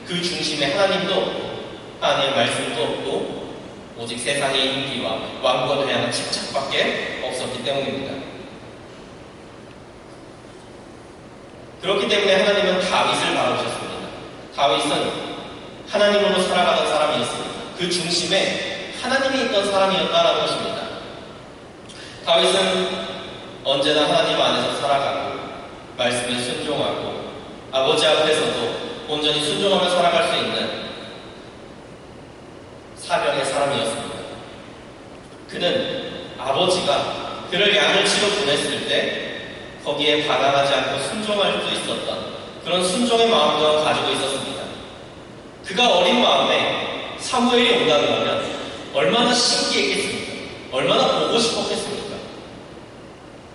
그 중심에 하나님도 하나님의 말씀도 없고 오직 세상의 인기와 왕권을 향한 집착밖에 없었기 때문입니다. 그렇기 때문에 하나님은 다윗을 바라보셨습니다. 다윗은 하나님으로 살아가던 사람이었습니다. 그 중심에 하나님이 있던 사람이었다라는 것입니다. 다윗은 언제나 하나님 안에서 살아가고 말씀에 순종하고 아버지 앞에서도 온전히 순종하며 살아갈 수 있는 사명의 사람이었습니다. 그는 아버지가 그를 양을 치러 보냈을 때 거기에 반항하지 않고 순종할 수 있었던 그런 순종의 마음 또한 가지고 있었습니다. 그가 어린 마음에 사무엘이 온다고 하면 얼마나 신기했겠습니까? 얼마나 보고 싶었겠습니까?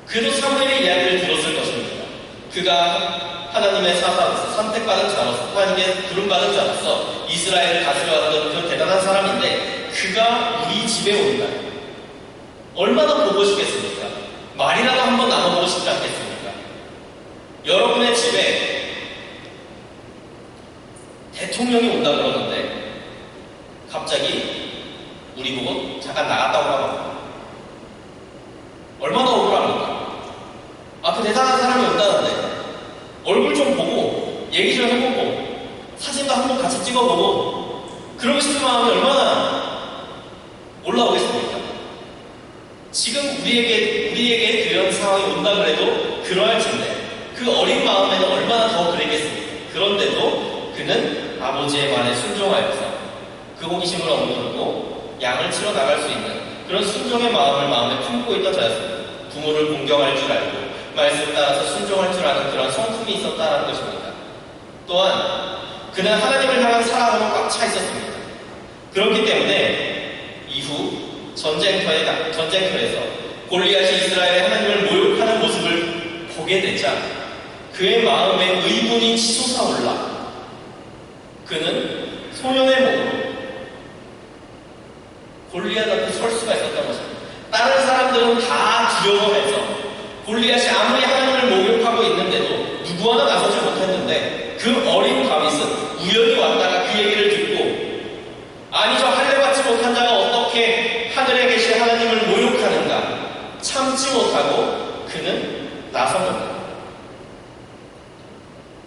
그도 사무엘의 이야기를 들었을 것입니다. 그가 하나님의 사사로서 선택받은 자로서 하나님의 부름받은 자로서 이스라엘을 다스려왔던 그 대단한 사람인데 그가 우리 집에 온다. 얼마나 보고 싶겠습니까? 말이라도 한번 나눠보고 싶지 않겠습니까? 여러분의 집에 대통령이 온다 그러는데 갑자기 우리 보고 잠깐 나갔다 오라고 합니다. 얼마나 억울합니까? 그 대단한 사람이 온다는데 얼굴 좀 보고 얘기 좀 해보고 사진도 한번 같이 찍어보고 그러고 싶은 마음이 얼마나 올라오겠습니까? 지금 우리에게 그런 상황이 온다 그래도 그러할 텐데 그 어린 마음에는 얼마나 더 그랬겠습니까? 그런데도 그는 아버지의 말에 순종하여서 그 호기심을 억누르고 양을 치러 나갈 수 있는 그런 순종의 마음을 마음에 품고 있던 자였습니다. 부모를 공경할 줄 알고 말씀 따라서 순종할 줄 아는 그런 성품이 있었다는 것입니다. 또한 그는 하나님을 향한 사랑으로 꽉 차 있었습니다. 그렇기 때문에 이후 전쟁터에서 골리앗이 이스라엘의 하나님을 모욕하는 모습을 보게 되자 그의 마음에 의분이 치솟아올라 그는 소년의 몸으로 골리앗 앞에 설 수가 있었던 것입니다. 다른 사람들은 다 두려워해서 골리앗이 아무리 하나님을 목욕하고 있는데도 누구 하나 나서지 못했는데 그 어린 다윗은 우연히 왔다가 그 얘기를 듣고 아니 저 할례받지 못한 자가 어떻게 하늘에 계신 하나님을 모욕하는가 참지 못하고 그는 나선 겁니다.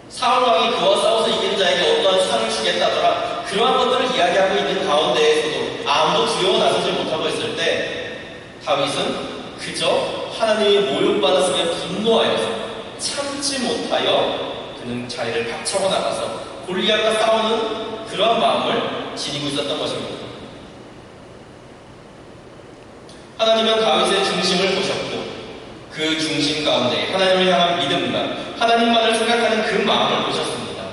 사울왕이 그와 싸워서 이긴 자에게 어떠한 상을 주겠다더라 그러한 것들을 이야기하고 있는 가운데에서도 아무도 두려워 나서지 못하고 있을 때 다윗은 그저 하나님이 모욕받았으며 분노하여서 참지 못하여 그는 자리를 박차고 나가서 골리앗과 싸우는 그러한 마음을 지니고 있었던 것입니다. 하나님은 다윗의 중심을 보셨고 그 중심 가운데 하나님을 향한 믿음과 하나님만을 생각하는 그 마음을 보셨습니다.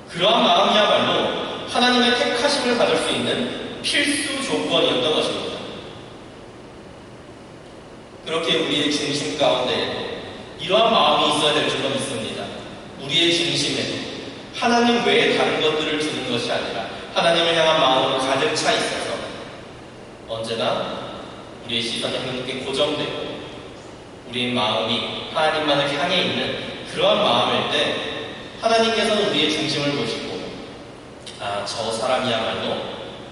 그러한 마음이야말로 하나님의 택하심을 받을 수 있는 필수 조건이었던 것입니다. 그렇게 우리의 중심 가운데에도 이러한 마음이 있어야 될 줄로 믿습니다. 우리의 중심에도 하나님 외에 다른 것들을 두는 것이 아니라 하나님을 향한 마음으로 가득 차 있어서 언제나 우리의 시선이 하나님께 고정되고 우리의 마음이 하나님만을 향해 있는 그러한 마음일 때 하나님께서는 우리의 중심을 보시고 저 사람이야말로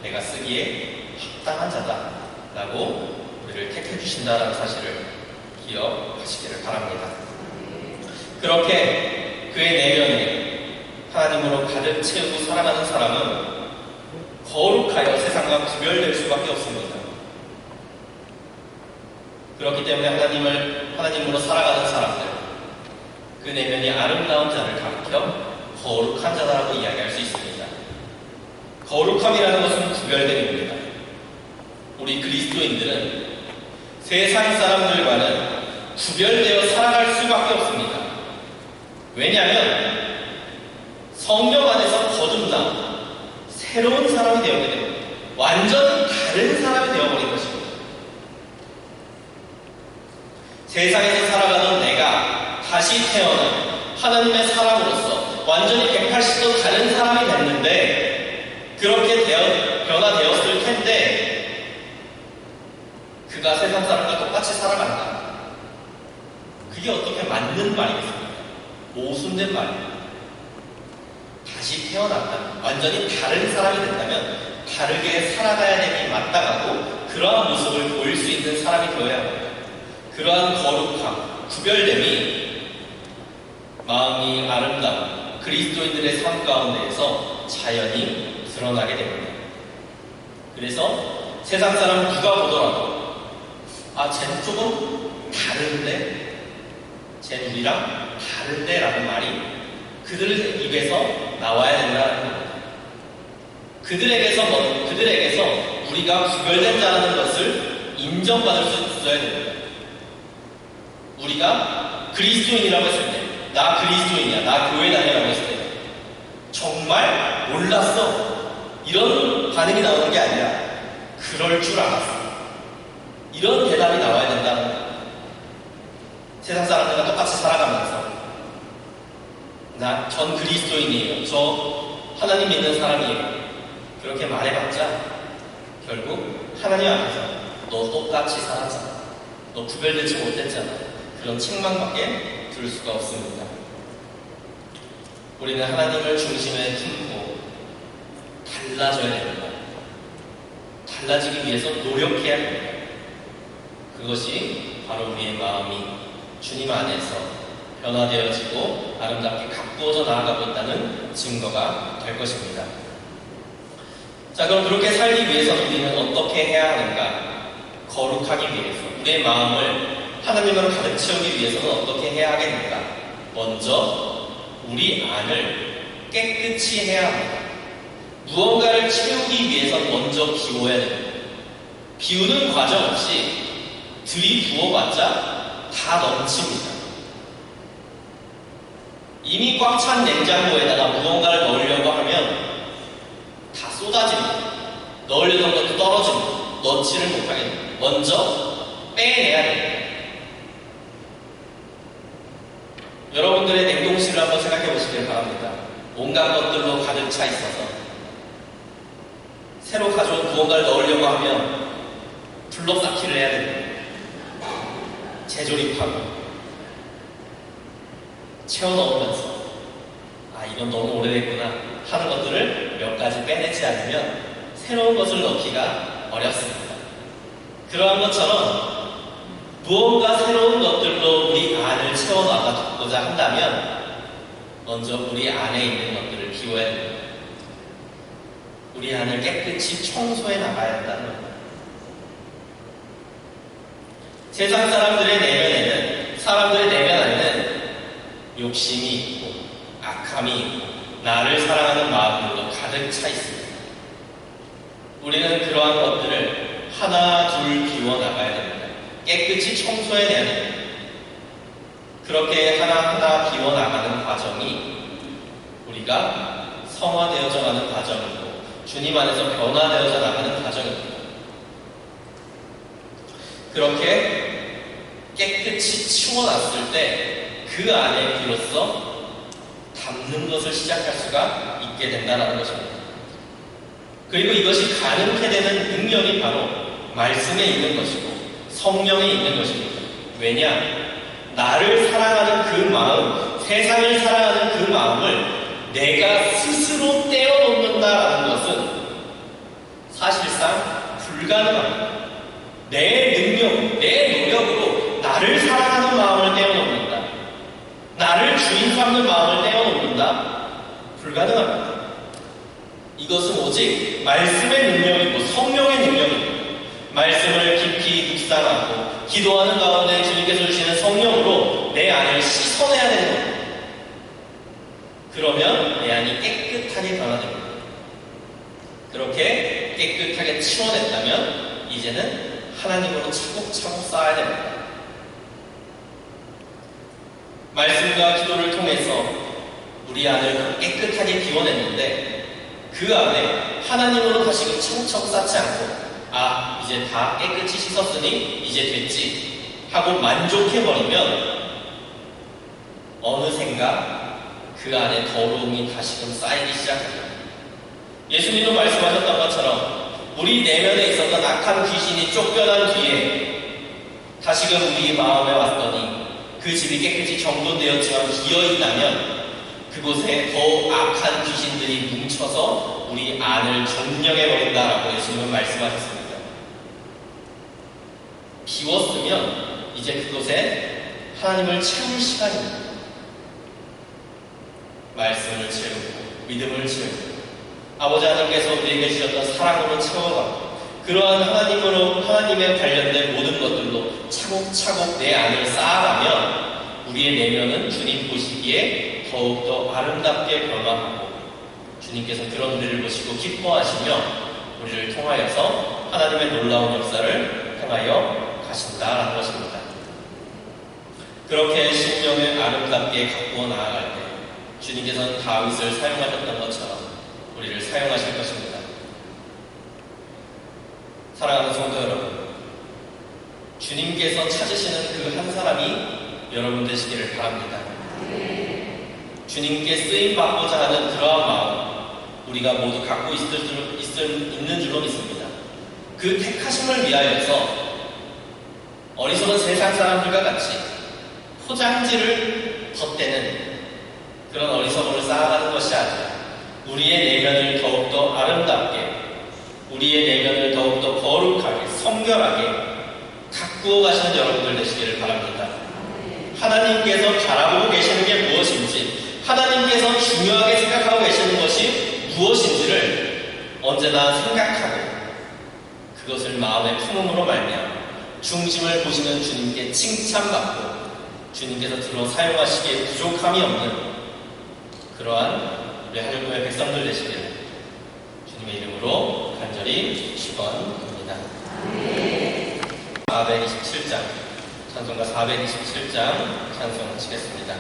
내가 쓰기에 합당한 자다라고 우리를 택해 주신다는 사실을 기억하시기를 바랍니다. 그렇게 그의 내면에 하나님으로 가득 채우고 살아가는 사람은 거룩하여 세상과 구별될 수밖에 없습니다. 그렇기 때문에 하나님으로 살아가는 사람들, 그 내면이 아름다운 자를 가리켜 거룩한 자다라고 이야기할 수 있습니다. 거룩함이라는 것은 구별됨입니다. 우리 그리스도인들은 세상 사람들과는 구별되어 살아갈 수밖에 없습니다. 왜냐하면 성령 안에서 거듭나 새로운 사람이 되었기 때문에 완전히 다른 사람이 되어버린 것입니다. 세상에서 살아가던 내가 다시 태어난 하나님의 사람으로서 완전히 180도 다른 사람이 됐는데 그렇게 변화되었을 텐데 그가 세상 사람과 똑같이 살아간다. 그게 어떻게 맞는 말이겠습니까? 모순된 말입니다. 다시 태어났다. 완전히 다른 사람이 된다면 다르게 살아가야 됨이 마땅하고 그러한 모습을 보일 수 있는 사람이 되어야 합니다. 그러한 거룩함, 구별됨이 마음이 아름다운 그리스도인들의 삶 가운데에서 자연히 드러나게 됩니다. 그래서 세상 사람 누가 보더라도 쟤는 조금 다른데? 쟤 우리랑 다른데? 라는 말이 그들 입에서 나와야 된다는 겁니다. 그들에게서 우리가 구별된 자라는 것을 인정받을 수 있어야 됩니다. 우리가 그리스도인이라고 했을 때, 나 그리스도인이야, 나 교회 다니라고 했을 때, 정말 몰랐어. 이런 반응이 나오는 게 아니라, 그럴 줄 알았어. 이런 대답이 나와야 된다는 거예요. 세상 사람들과 똑같이 살아가면서, 전 그리스도인이에요. 저 하나님 믿는 사람이에요. 그렇게 말해봤자, 결국 하나님 앞에서 너 똑같이 살았잖아. 너 구별되지 못했잖아. 그런 책망밖에 들을 수가 없습니다. 우리는 하나님을 중심에 달라져야 됩니다. 달라지기 위해서 노력해야 됩니다. 그것이 바로 우리의 마음이 주님 안에서 변화되어지고 아름답게 가꾸어져 나아가고 있다는 증거가 될 것입니다. 자, 그럼 그렇게 살기 위해서 우리는 어떻게 해야 하는가? 거룩하기 위해서, 우리의 마음을 하나님으로 가득 채우기 위해서는 어떻게 해야 하겠는가? 먼저 우리 안을 깨끗이 해야 합니다. 무언가를 채우기 위해서 먼저 비워야 됩니다. 비우는 과정 없이 들이부어봤자 다 넘칩니다. 이미 꽉 찬 냉장고에다가 무언가를 넣으려고 하면 다 쏟아집니다. 넣으려던 것도 떨어집니다. 넣지를 못하게 됩니다. 먼저 빼내야 됩니다. 여러분들의 냉동실을 한번 생각해 보시길 바랍니다. 온갖 것들로 가득 차 있어서 새로 가져온 무언가를 넣으려고 하면 둘러쌓기를 해야 됩니다. 재조립하고 채워 넣으면서 이건 너무 오래됐구나 하는 것들을 몇 가지 빼내지 않으면 새로운 것을 넣기가 어렵습니다. 그러한 것처럼 무언가 새로운 것들로 우리 안을 채워나가고자 한다면 먼저 우리 안에 있는 것들을 비워야 됩니다. 우리 안을 깨끗이 청소해 나가야 한다는 겁니다. 세상 사람들의 내면 안에는 욕심이 있고 악함이 있고 나를 사랑하는 마음으로 가득 차 있습니다. 우리는 그러한 것들을 하나 둘 비워나가야 됩니다. 깨끗이 청소해내야 됩니다. 그렇게 하나하나 비워나가는 과정이 우리가 성화되어져 가는 과정이고 주님 안에서 변화되어져 나가는 과정입니다. 그렇게 깨끗이 치워놨을 때 그 안에 비로소 담는 것을 시작할 수가 있게 된다는 것입니다. 그리고 이것이 가능케 되는 능력이 바로 말씀에 있는 것이고 성령에 있는 것입니다. 왜냐? 나를 사랑하는 그 마음, 세상을 사랑하는 그 마음을 내가 스스로 떼어놓는다라는 것은 사실상 불가능합니다. 내 능력, 내 노력으로 나를 사랑하는 마음을 떼어놓는다. 나를 주인 삼는 마음을 떼어놓는다. 불가능합니다. 이것은 오직 말씀의 능력이고 성령의 능력입니다. 말씀을 깊이 묵상하고 기도하는 가운데 주님께서 주시는 성령으로 내 안을 씻어내야 되는 겁니다. 그러면 내 안이 깨끗하게 변화됩니다. 그렇게 깨끗하게 치워냈다면 이제는 하나님으로 차곡차곡 쌓아야 됩니다. 말씀과 기도를 통해서 우리 안을 깨끗하게 비워냈는데 그 안에 하나님으로 다시금 차곡차곡 쌓지 않고 이제 다 깨끗이 씻었으니 이제 됐지 하고 만족해버리면 어느샌가 그 안에 더러움이 다시금 쌓이기 시작합니다. 예수님도 말씀하셨던 것처럼 우리 내면에 있었던 악한 귀신이 쫓겨난 뒤에 다시금 우리 마음에 왔더니 그 집이 깨끗이 정돈되었지만 비어있다면 그곳에 더 악한 귀신들이 뭉쳐서 우리 안을 점령해버린다라고 예수님은 말씀하셨습니다. 비웠으면 이제 그곳에 하나님을 채울 시간입니다. 말씀을 채우고 믿음을 채우고 아버지 하나님께서 우리에게 주셨던 사랑으로 채워가고 그러한 하나님의 관련된 모든 것들로 차곡차곡 내 안을 쌓아가면 우리의 내면은 주님 보시기에 더욱더 아름답게 변화하고 주님께서 그런 우리를 보시고 기뻐하시며 우리를 통하여서 하나님의 놀라운 역사를 행하여 가신다라는 것입니다. 그렇게 심령을 아름답게 가꾸어 나아갈 때 주님께서는 다윗을 사용하셨던 것처럼 우리를 사용하실 것입니다. 사랑하는 성도 여러분, 주님께서 찾으시는 그 한 사람이 여러분 되시기를 바랍니다. 주님께 쓰임받고자 하는 그러한 마음 우리가 모두 갖고 있는 줄로 믿습니다. 그 택하심을 위하여서 어리석은 세상 사람들과 같이 포장지를 덧대는 그런 어리석음을 쌓아가는 것이 아니라 우리의 내면을 더욱더 아름답게, 우리의 내면을 더욱더 거룩하게, 성결하게 가꾸어 가시는 여러분들 되시기를 바랍니다. 하나님께서 바라보고 계시는 게 무엇인지, 하나님께서 중요하게 생각하고 계시는 것이 무엇인지를 언제나 생각하고 그것을 마음에 품음으로 말미암아 중심을 보시는 주님께 칭찬받고 주님께서 들어 사용하시기에 부족함이 없는 그러한 우리 하늘교회 백성들 되시기를 주님의 이름으로 간절히 축원합니다. 427장 찬송가 427장 찬송 치겠습니다.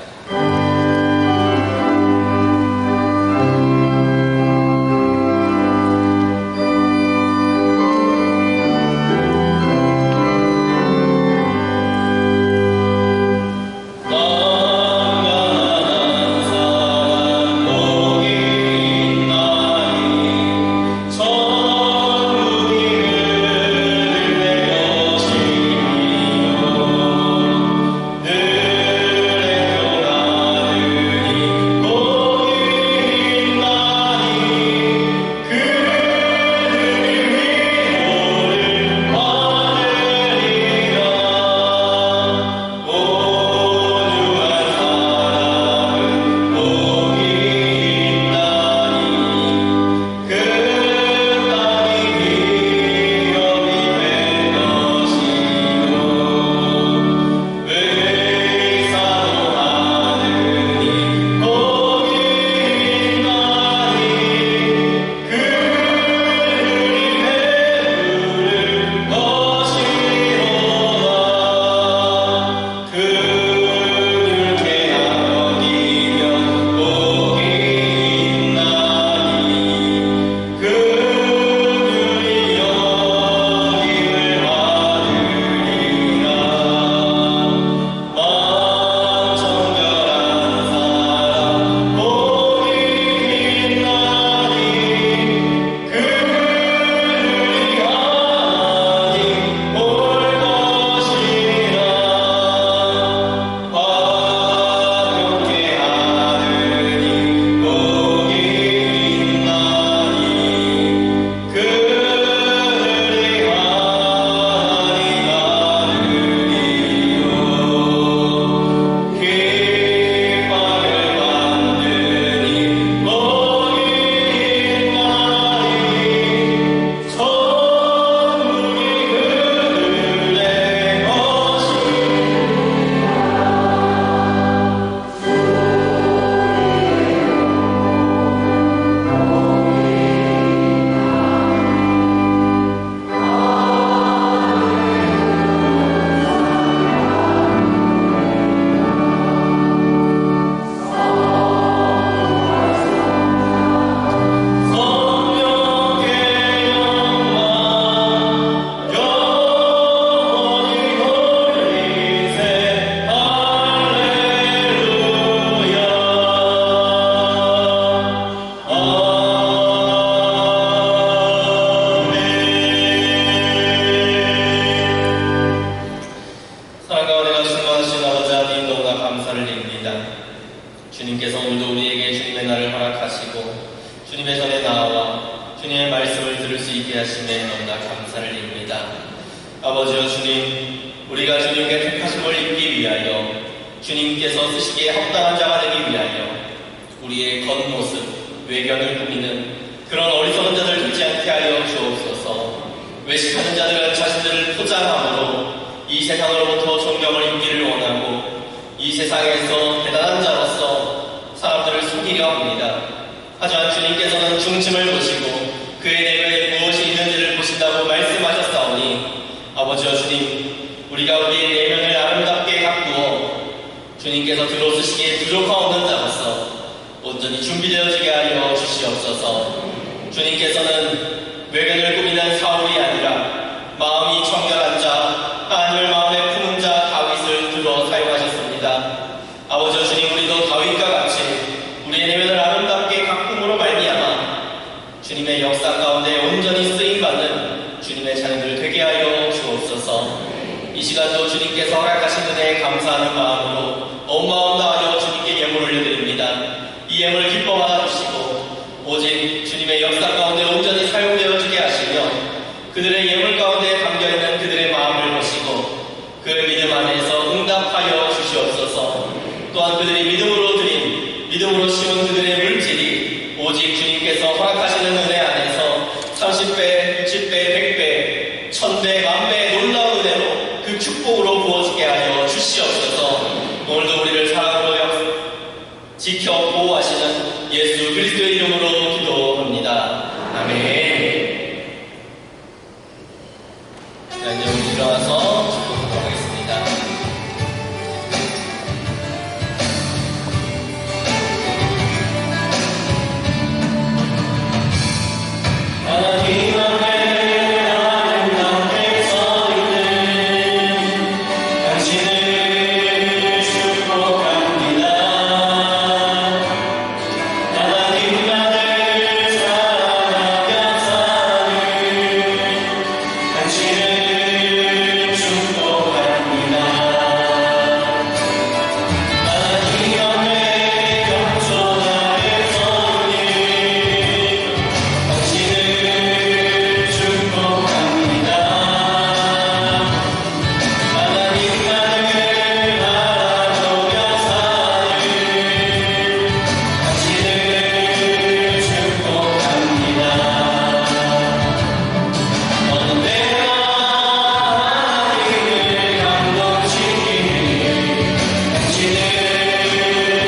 주님께서 오늘도 우리에게 주님의 날을 허락하시고 주님의 전에 나와 주님의 말씀을 들을 수 있게 하심에 너무나 감사를 드립니다. 아버지여 주님, 우리가 주님께 택하심을 입기 위하여 주님께서 쓰시기에 합당한 자가 되기 위하여 우리의 겉모습, 외견을 꾸미는 그런 어리석은 자들 되지 않게 하여 주옵소서. 외식하는 자들은 자신들을 포장함으로 이 세상으로부터 존경을 입기를 원하고 이 세상에서 대단한 자로서 사람들을 속이려 합니다. 하지만 주님께서는 중심을 보시고 그의 내면에 무엇이 있는지를 보신다고 말씀하셨사오니 아버지여 주님, 우리가 우리의 내면을 아름답게 가꾸어 주님께서 들어쓰시기에 부족하옵는 자로서 온전히 준비되어지게 하여 주시옵소서. 주님께서는 외견을 꾸미는 사울이 아니라 마음이 청결한 자, 하나님을 마음에 품은 자 다윗을 들어 사용하셨습니다. 아버지 주님, 우리도 다윗과 같이 우리의 내면을 아름답게 가꿈으로 말미암아 주님의 역사 가운데 온전히 쓰임받는 주님의 자녀들 되게 하여 주옵소서. 이 시간도 주님께서 허락하신 은혜에 감사하는 마음으로 온 마음 다하여 주님께 예물을 올려드립니다. 이 예물 기뻐 받아주시고 오직 주님의 역사 가운데 온전히 사용되어 주게 하시며 그들의 예물 가운데 담겨있는 그들의 마음을 보시고 그 믿음 안에서 응답하여 주시옵소서. 또한 그들이 믿음으로 씌운 그들의 물질이 오직 주님께서 허락하시는 은혜 안에서 30배, 60배, 100배, 1000배, 10,000배의 놀라운 은혜로 그 축복으로 부어지게 하여 주시옵소서. 오늘도 우리를 사랑으로 지켜 보호하시는 예수 그리스도의 이름으로 기도합니다. 아멘. 자, 이제 우리 일어나서 축복하도록 하겠습니다. 하나님 앞에 아름답게 서 있는 당신을 축복합니다. 하나님 아들 사랑하며 사는 당신을 축복합니다. 하나님 앞에 겸손하게 서 있는 당신을 축복합니다. 하나님 나를 바라보며 사는 당신을 축복합니다. 언제나 하나님을 감동시키는 당신을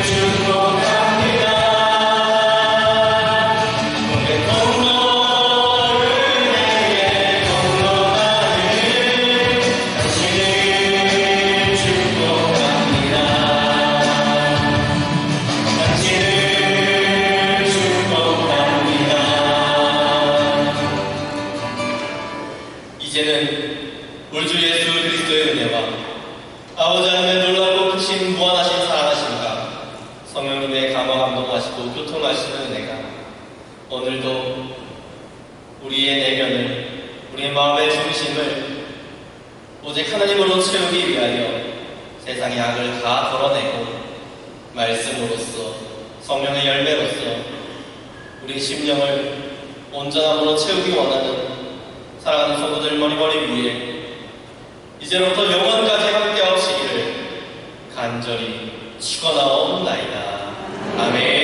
축복합니다. 오늘 통로를 내게 통로하는 당신을 축복합니다. 당신을 축복합니다. 이제는 우리 주 예수 그리스도의 은혜와 아버지 하나님의 놀랍고 크신 무한하신 사랑하심과 성령님의 감화 감동하시고 교통하시는 은혜가 오늘도 우리의 내면을 우리의 마음의 중심을 오직 하나님으로 채우기 위하여 세상의 악을 다 덜어내고 말씀으로써 성령의 열매로서 우리 심령을 온전함으로 채우기 원하는 사랑하는 성도들 머리머리 위에 이제로부터 영원까지 함께 하시기를 간절히 축원하옵나이다. 아멘.